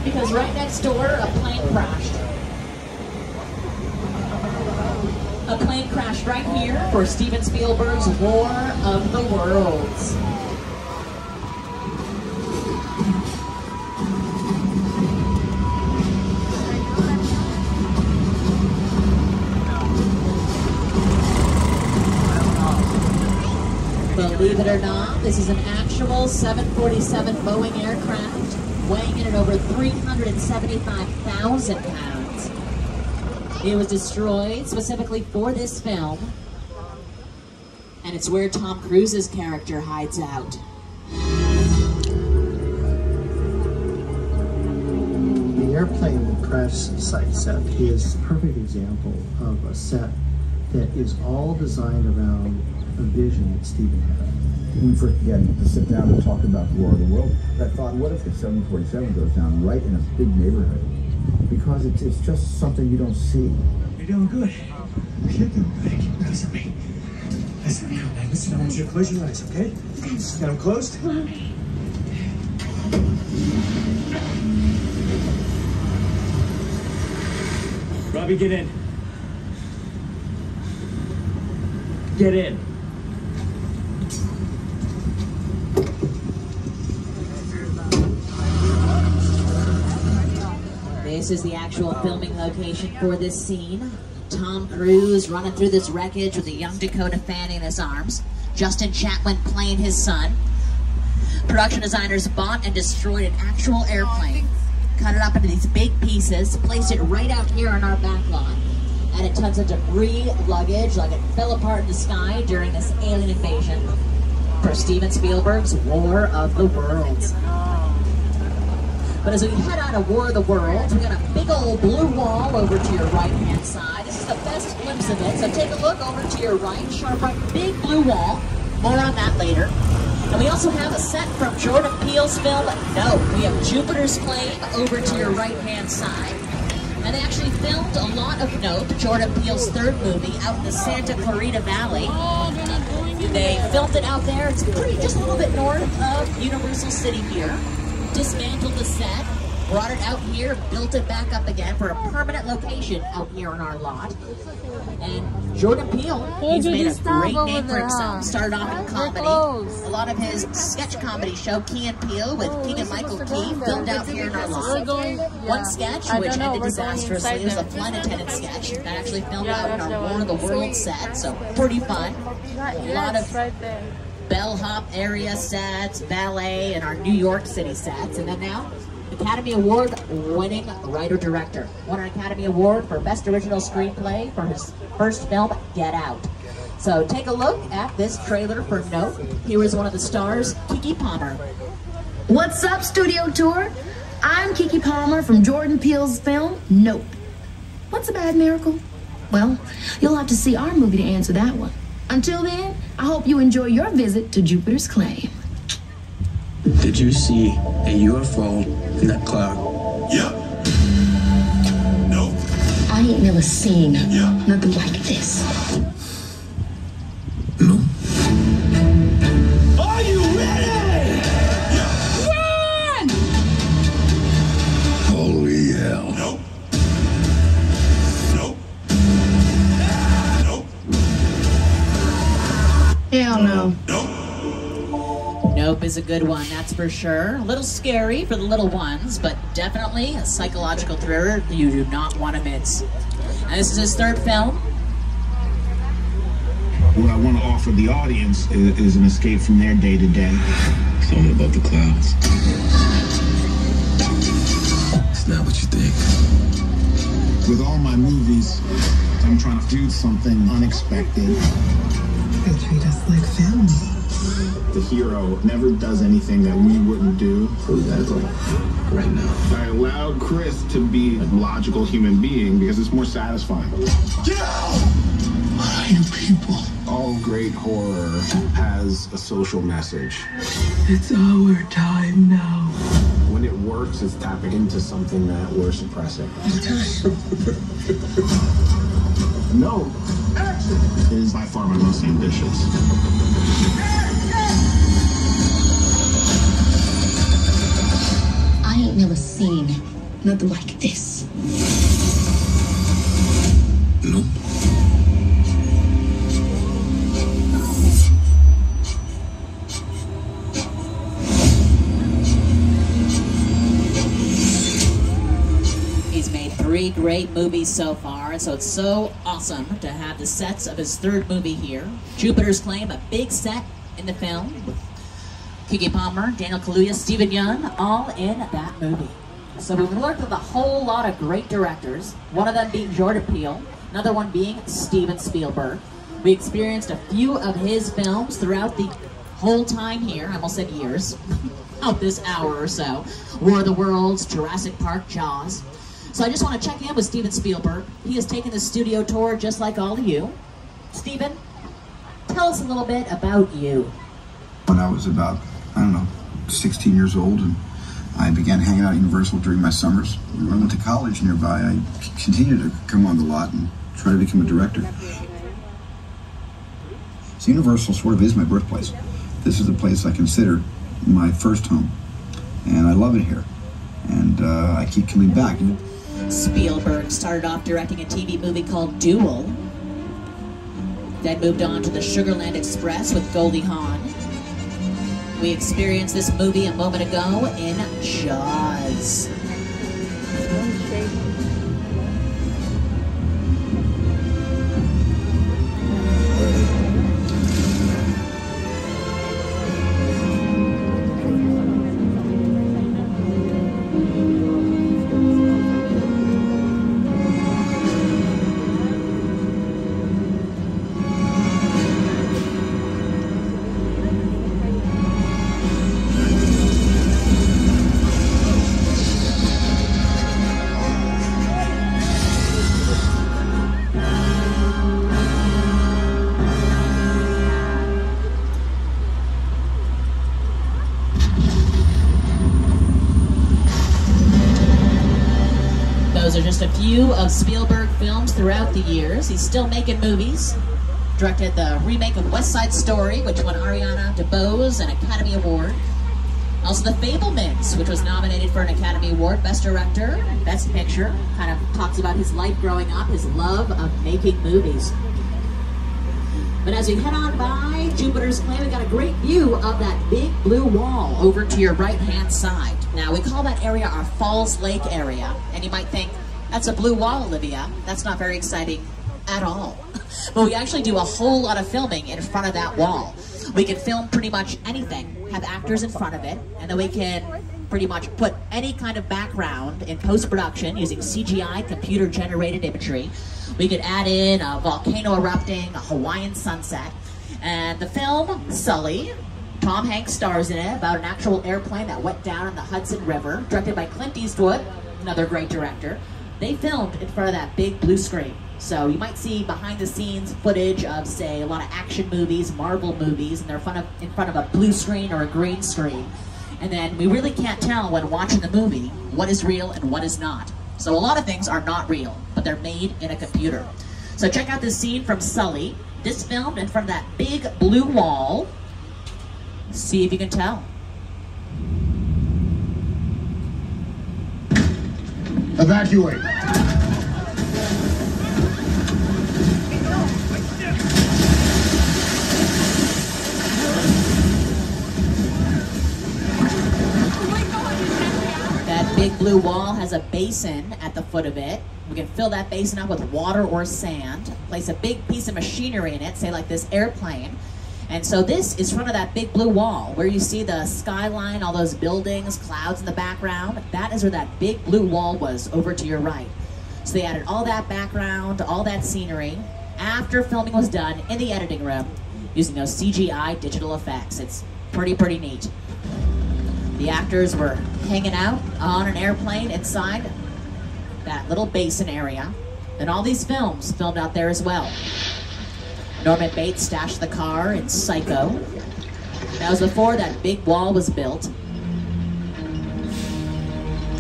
S4: Because right next door, a plane crashed. A plane crashed right here for Steven Spielberg's War of the Worlds. Believe it or not, this is an actual 747 Boeing aircraft, weighing in at over 375,000 pounds. It was destroyed specifically for this film, and it's where Tom Cruise's character hides out.
S13: The airplane crash site set is a perfect example of a set that is all designed around a vision that Steven had.
S5: When we first began to sit down and talk about War of the World, I thought, what if the 747 goes down right in a big neighborhood? Because it's just something you don't see.
S8: You're doing good. You're doing good. Listen to me. Listen, now, listen, I want you to close your eyes, okay? Got them closed? Robbie, get in. Get in.
S4: This is the actual filming location for this scene. Tom Cruise running through this wreckage with a young Dakota Fanning in his arms. Justin Chatwin playing his son. Production designers bought and destroyed an actual airplane, cut it up into these big pieces, placed it right out here on our back lot. Added tons of debris, luggage, like it fell apart in the sky during this alien invasion for Steven Spielberg's War of the Worlds. But as we head out of War of the Worlds, we got a big old blue wall over to your right-hand side. This is the best glimpse of it, so take a look over to your right, sharp right, big blue wall. More on that later. And we also have a set from Jordan Peele's film, No. We have Jupiter's Claim over to your right-hand side. And they actually filmed a lot of Nope, Jordan Peele's third movie, out in the Santa Clarita Valley. They filmed it out there. It's just a little bit north of Universal City here. Dismantled the set, brought it out here, built it back up again for a permanent location out here on our lot. And Jordan Peele, he's made a great name for himself. Started off in comedy. A lot of his sketch comedy show, Key and Peele, with Keegan-Michael Key, filmed out here in our lot. One sketch, which ended disastrously, was a flight attendant sketch that actually filmed out in our War of the World set, so pretty fun. A lot of bellhop area sets, ballet, and our New York City sets. And then now, Academy Award winning writer-director. Won an Academy Award for Best Original Screenplay for his first film, Get Out. So take a look at this trailer for Nope. Here is one of the stars, Keke Palmer.
S14: What's up, Studio Tour? I'm Keke Palmer from Jordan Peele's film, Nope. What's a bad miracle? Well, you'll have to see our movie to answer that one. Until then, I hope you enjoy your visit to Jupiter's Claim.
S15: Did you see a UFO in that cloud?
S8: Yeah. No.
S3: I ain't never seen nothing like this.
S15: No.
S8: Are you ready? Yeah.
S14: Run!
S15: Holy hell.
S8: No. No. No.
S14: Hell no.
S8: No.
S4: Nope is a good one, that's for sure. A little scary for the little ones, but definitely a psychological thriller you do not want to miss. And this is his third film.
S5: What I want to offer the audience is an escape from their day-to-day.
S15: Something above the clouds. It's not what you think.
S5: With all my movies, I'm trying to do something unexpected.
S6: They treat us like family.
S5: The hero never does anything that we wouldn't do.
S15: So we gotta go right now.
S5: I allowed Chris to be a logical human being because it's more satisfying.
S8: Get out! What are you people?
S5: All great horror has a social message.
S6: It's our time now.
S5: When it works, it's tapping into something that we're suppressing. No, action is by far my most ambitious.
S3: I ain't never seen nothing like this.
S15: No.
S4: He's made 3 great movies so far, and so it's so awesome to have the sets of his third movie here. Jupiter's Claim, a big set in the film. Keke Palmer, Daniel Kaluuya, Steven Yeun, all in that movie. So we've worked with a whole lot of great directors, one of them being Jordan Peele, another one being Steven Spielberg. We experienced a few of his films throughout the whole time here, I almost said years, out this hour or so. War of the Worlds, Jurassic Park, Jaws. So I just want to check in with Steven Spielberg. He has taken the studio tour just like all of you. Steven, tell us a little bit about you.
S16: When I was about, I don't know, 16 years old, and I began hanging out at Universal during my summers. When I went to college nearby, I continued to come on the lot and try to become a director. So Universal sort of is my birthplace. This is the place I consider my first home, and I love it here, and I keep coming back.
S4: Spielberg started off directing a TV movie called Duel, then moved on to the Sugarland Express with Goldie Hawn. We experienced this movie a moment ago in Jaws. Those are just a few of Spielberg films throughout the years. He's still making movies. Directed the remake of West Side Story, which won Ariana DeBose an Academy Award. Also The Fabelmans, which was nominated for an Academy Award, Best Director, Best Picture. Kind of talks about his life growing up, his love of making movies. But as we head on by Jupiter's Claim, we got a great view of that big blue wall over to your right-hand side. Now, we call that area our Falls Lake area, and you might think, that's a blue wall, Olivia. That's not very exciting at all. But we actually do a whole lot of filming in front of that wall. We can film pretty much anything, have actors in front of it, and then we can pretty much put any kind of background in post-production using CGI, computer-generated imagery. We could add in a volcano erupting, a Hawaiian sunset, and the film, Sully, Tom Hanks stars in it, about an actual airplane that went down in the Hudson River, directed by Clint Eastwood, another great director. They filmed in front of that big blue screen. So you might see behind-the-scenes footage of, say, a lot of action movies, Marvel movies, and they're in front of a blue screen or a green screen. And then we really can't tell when watching the movie what is real and what is not. So a lot of things are not real, but they're made in a computer. So check out this scene from Sully. This filmed in front of that big blue wall. See if you can tell.
S9: Evacuate.
S4: That big blue wall has a basin at the foot of it. We can fill that basin up with water or sand, place a big piece of machinery in it, say like this airplane. And so this is front of that big blue wall where you see the skyline, all those buildings, clouds in the background. That is where that big blue wall was over to your right. So they added all that background, all that scenery after filming was done in the editing room using those CGI digital effects. It's pretty neat. The actors were hanging out on an airplane inside that little basin area. And all these films filmed out there as well. Norman Bates stashed the car in Psycho. That was before that big wall was built.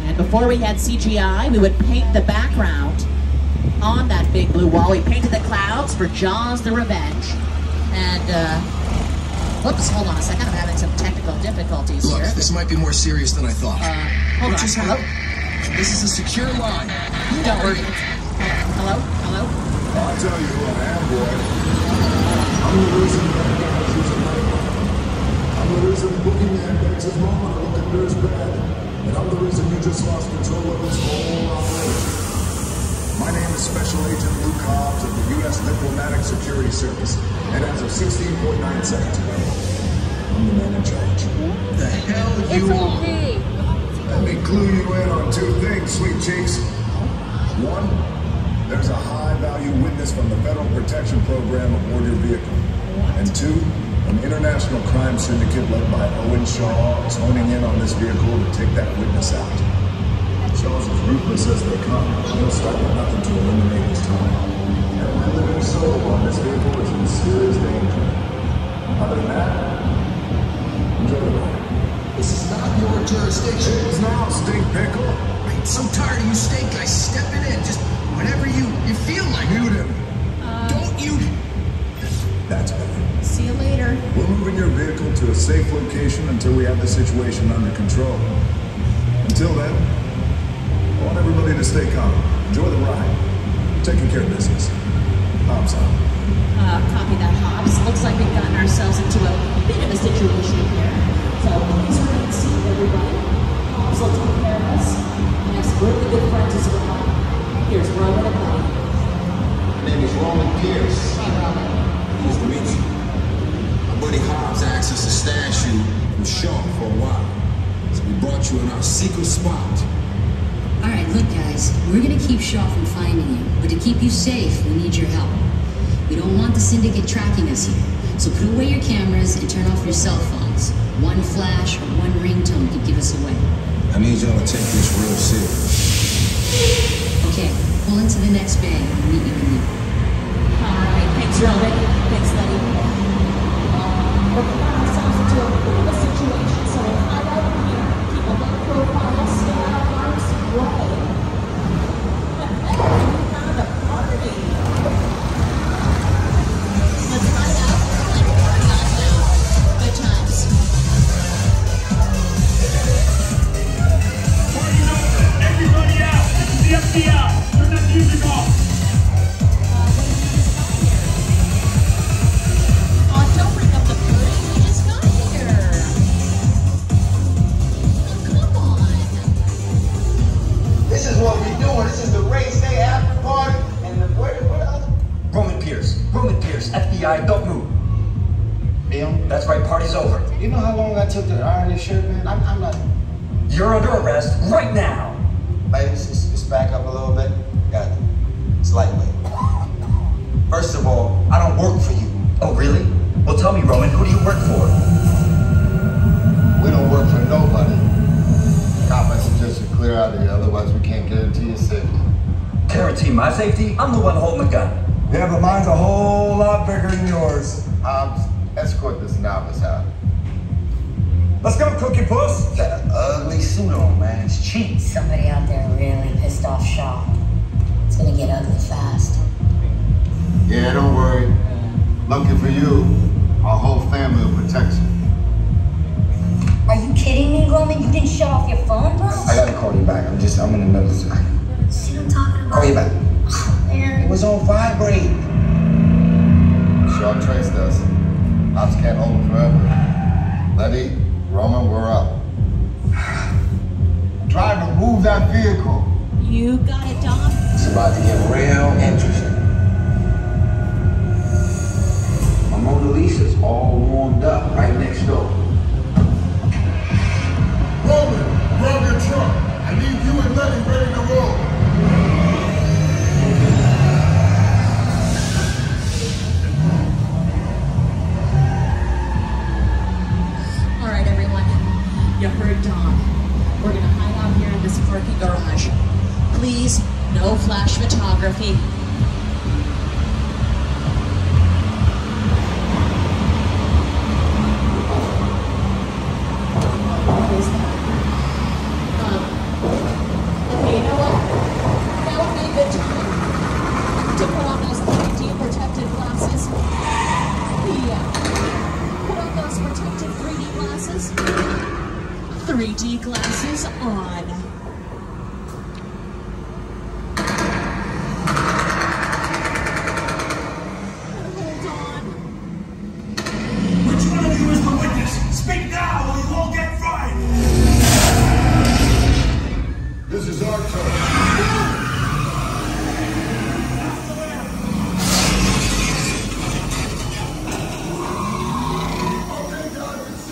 S4: And before we had CGI, we would paint the background on that big blue wall. We painted the clouds for Jaws the Revenge. And, whoops, hold on a second. I'm having some technical difficulties here.
S15: Look, this might be more serious than I thought.
S4: Hold on.
S15: Hello? This is a secure line.
S4: Don't worry. Hello?
S9: I'll tell you who I am, boy. I'm the reason that guy keeps a nightmare. I'm the reason Boogeyman begs his mama to look under his bed. And I'm the reason you just lost control of this whole operation. My name is Special Agent Luke Hobbs of the U.S. Diplomatic Security Service. And as of 16.9 seconds ago,
S17: I'm the man in charge. The hell you are?
S2: Okay.
S17: Let me clue you in on two things, sweet cheeks. One, there's a high-value witness from the Federal Protection Program aboard your vehicle. And two, an international crime syndicate led by Owen Shaw is honing in on this vehicle to take that witness out. Shaw's as ruthless as they come. He'll stop at nothing to eliminate his time. Every living soul on this vehicle is in serious danger. Other than that, enjoy the ride. This is not your jurisdiction. It is now, stink pickle. I'm so tired of you stink guys stepping in just whenever you feel like. Mute him. Don't you? That's better.
S2: See you later.
S17: We're moving your vehicle to a safe location until we have the situation under control. Until then, I want everybody to stay calm. Enjoy the ride. Taking care of business. Hobbs out.
S4: Copy that, Hobbs. Looks like we've gotten ourselves into a bit of a situation here. So please remain seated, everybody. Hobbs will take care of us. The next really good friends is around. Here's Roman and Buddy.
S17: My name is Roman Pierce.
S4: Hi, Roman.
S17: Pleased to meet you. My buddy Hobbs asked us to stash you from Shaw for a while. So we brought you in our secret spot.
S18: All right, look, guys. We're gonna keep Shaw from finding you, but to keep you safe, we need your help. We don't want the syndicate tracking us here, so put away your cameras and turn off your cell phones. One flash or one ringtone could give us away.
S17: I need y'all to take this real serious.
S18: Okay, pull into the next bay and meet you in there.
S4: All right, thanks, Roman. Thanks, Letty. We're putting ourselves into a bit of a situation, so we'll hide out here, keep a low profile, stay out of harm's way. Now the party. Let's hide out and party on now. Good times.
S8: Party over! Everybody out! This is the FBI! Turn that music off!
S4: Don't bring up the party. We just got here. Oh, come on.
S5: This is what we doing. This is the race day after party. And the what else?
S10: Roman Pierce, FBI, don't move.
S5: Neil?
S10: That's right, party's over.
S5: You know how long I took to iron this shirt, man? I'm not.
S10: You're under arrest right now.
S5: Hey, let's back up a little bit. Got it. It's lightweight. First of all, I don't work for you.
S10: Oh, really? Well, tell me, Roman, who do you work for?
S5: We don't work for nobody. Cops suggest you clear out of here, otherwise we can't guarantee your safety.
S10: Guarantee my safety? I'm the one holding the gun.
S5: Yeah, but mine's a whole lot bigger than yours. Escort this novice out.
S10: Let's go, Cookie Puss.
S5: You got an ugly suit on, man. It's cheap.
S18: Somebody out there really pissed off Shaw. It's gonna get ugly fast.
S5: Yeah, don't worry. Lucky for you, our whole family will protect you.
S18: Are you kidding me, Roman? You didn't shut off your phone, bro?
S5: I gotta call you back. I'm in the middle of something.
S18: See what I'm talking about?
S5: Call you back.
S18: Man.
S5: It was on vibrate. Shaw traced us. Ops can't hold him forever. Letty, Roman, we're up. Try to move that vehicle.
S4: You got it, Dom.
S5: It's about to get real interesting. My Mona Lisa's all warmed up right next door.
S17: Roman, grab your truck. I need you and Letty ready to roll.
S4: All right, everyone. You heard Dom. We're gonna hide out here in this parking garage. Please, no flash photography. Okay, you know what? That would be a good time to put on those 3D protective glasses. Yeah. Put on those protective 3D glasses. 3D glasses on.
S8: Which one of you is the witness? Speak now or you all get fried!
S17: This is our turn. Okay, guys, it's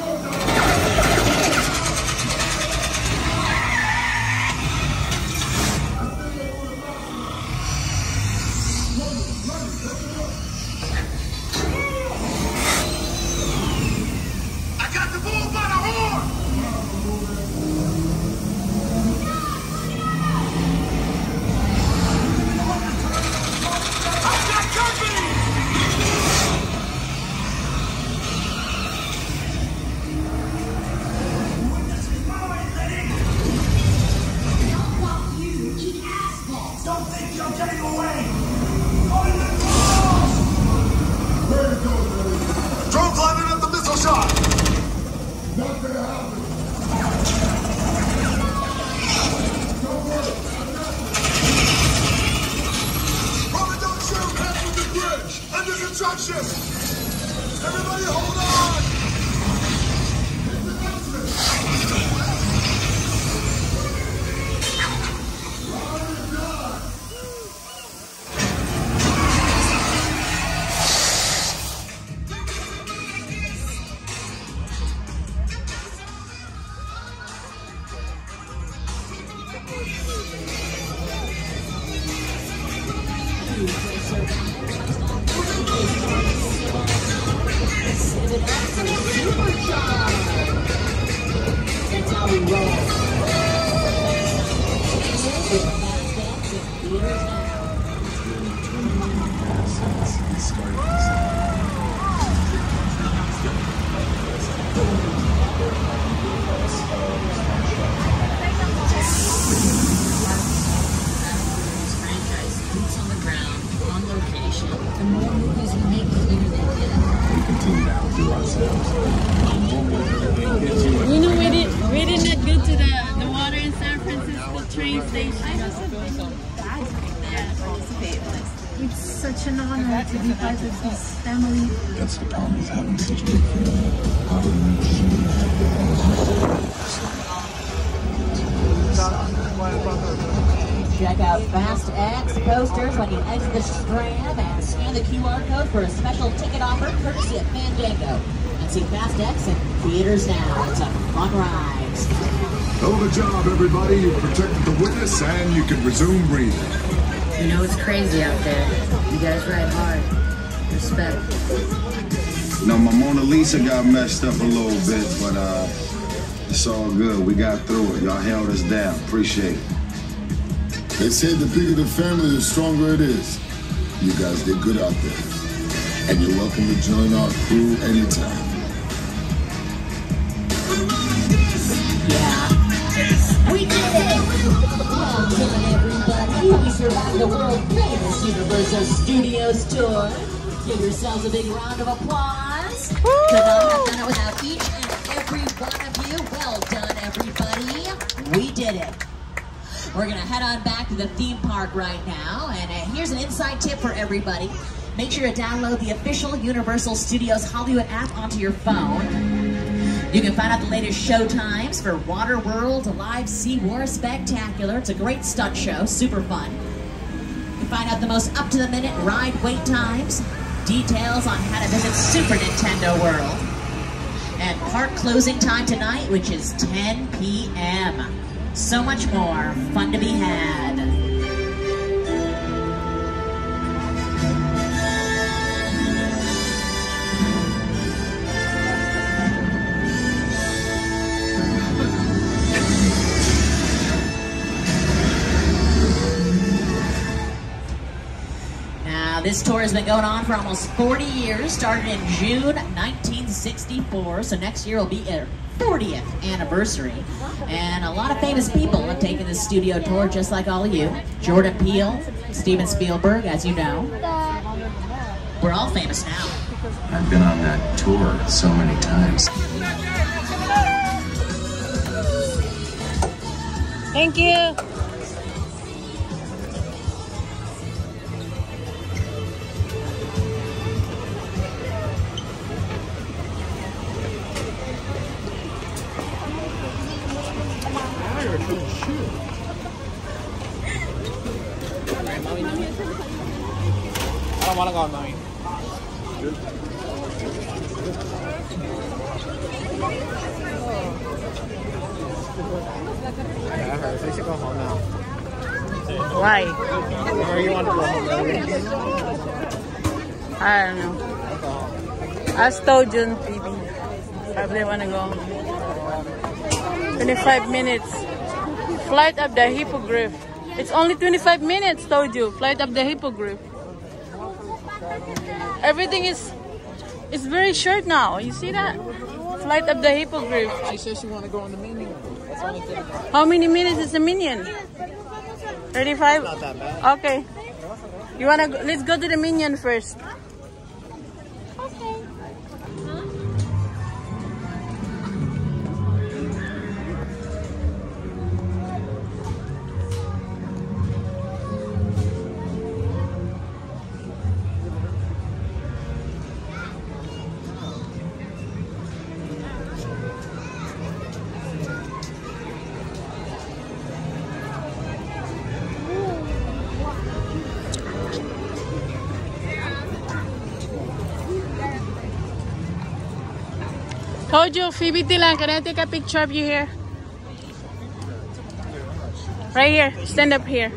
S17: Exodus! Everybody hold on!
S4: That's how we roll. Boots on the ground, on location. The more movies we make, the bigger they get.
S17: We continue to outdo ourselves.
S1: You know, we did not go to the water in San Francisco train station. I must have been bad there to participate. It's such an honor to be part of this family.
S17: That's the problem with having such big family. How do we
S4: Check out Fast X posters when you exit the Strand and scan the QR code for a special ticket offer courtesy of Fandango. And see Fast X in theaters now. It's a fun ride.
S17: Hell of a job, everybody. You protected the witness and you can resume breathing.
S6: You know it's crazy out there. You guys ride hard. Respect.
S16: You know, my Mona Lisa got messed up a little bit, but it's all good. We got through it. Y'all held us down. Appreciate it.
S17: They say the bigger the family, the stronger it is. You guys did good out there. And you're welcome to join our crew anytime.
S4: We did it! Well done, everybody. We survived the world-famous Universal Studios tour. Give yourselves a big round of applause. Could not have done it without each and every one of you. Well done, everybody. We did it. We're going to head on back to the theme park right now. And here's an inside tip for everybody. Make sure to download the official Universal Studios Hollywood app onto your phone. You can find out the latest show times for Waterworld Live Sea War Spectacular. It's a great stunt show, super fun. You can find out the most up-to-the-minute ride wait times, details on how to visit Super Nintendo World, and park closing time tonight, which is 10 p.m. So much more fun to be had. This tour has been going on for almost 40 years, started in June 1964, so next year will be our 40th anniversary. And a lot of famous people have taken this studio tour, just like all of you. Jordan Peele, Steven Spielberg, as you know. We're all famous now.
S10: I've been on that tour so many times.
S1: Thank you.
S6: I don't want to go on mine. I heard we should go home now.
S1: Why?
S6: Or you want to go home early?
S1: I don't know. Ask Tojun, Phoebe. Probably want to go. 25 minutes. Flight up the Hippogriff. It's only 25 minutes, told you. Flight up the Hippogriff. Everything is very short now. You see that? Flight up the Hippogriff.
S6: She says she want to go on the Minion. That's only 35.
S1: How many minutes is the Minion? 35?
S6: Not that bad.
S1: Okay. You wanna go? Let's go to the Minion first. Kojo, Phoebe Dylan, can I take a picture of you here? Right here. Stand up here.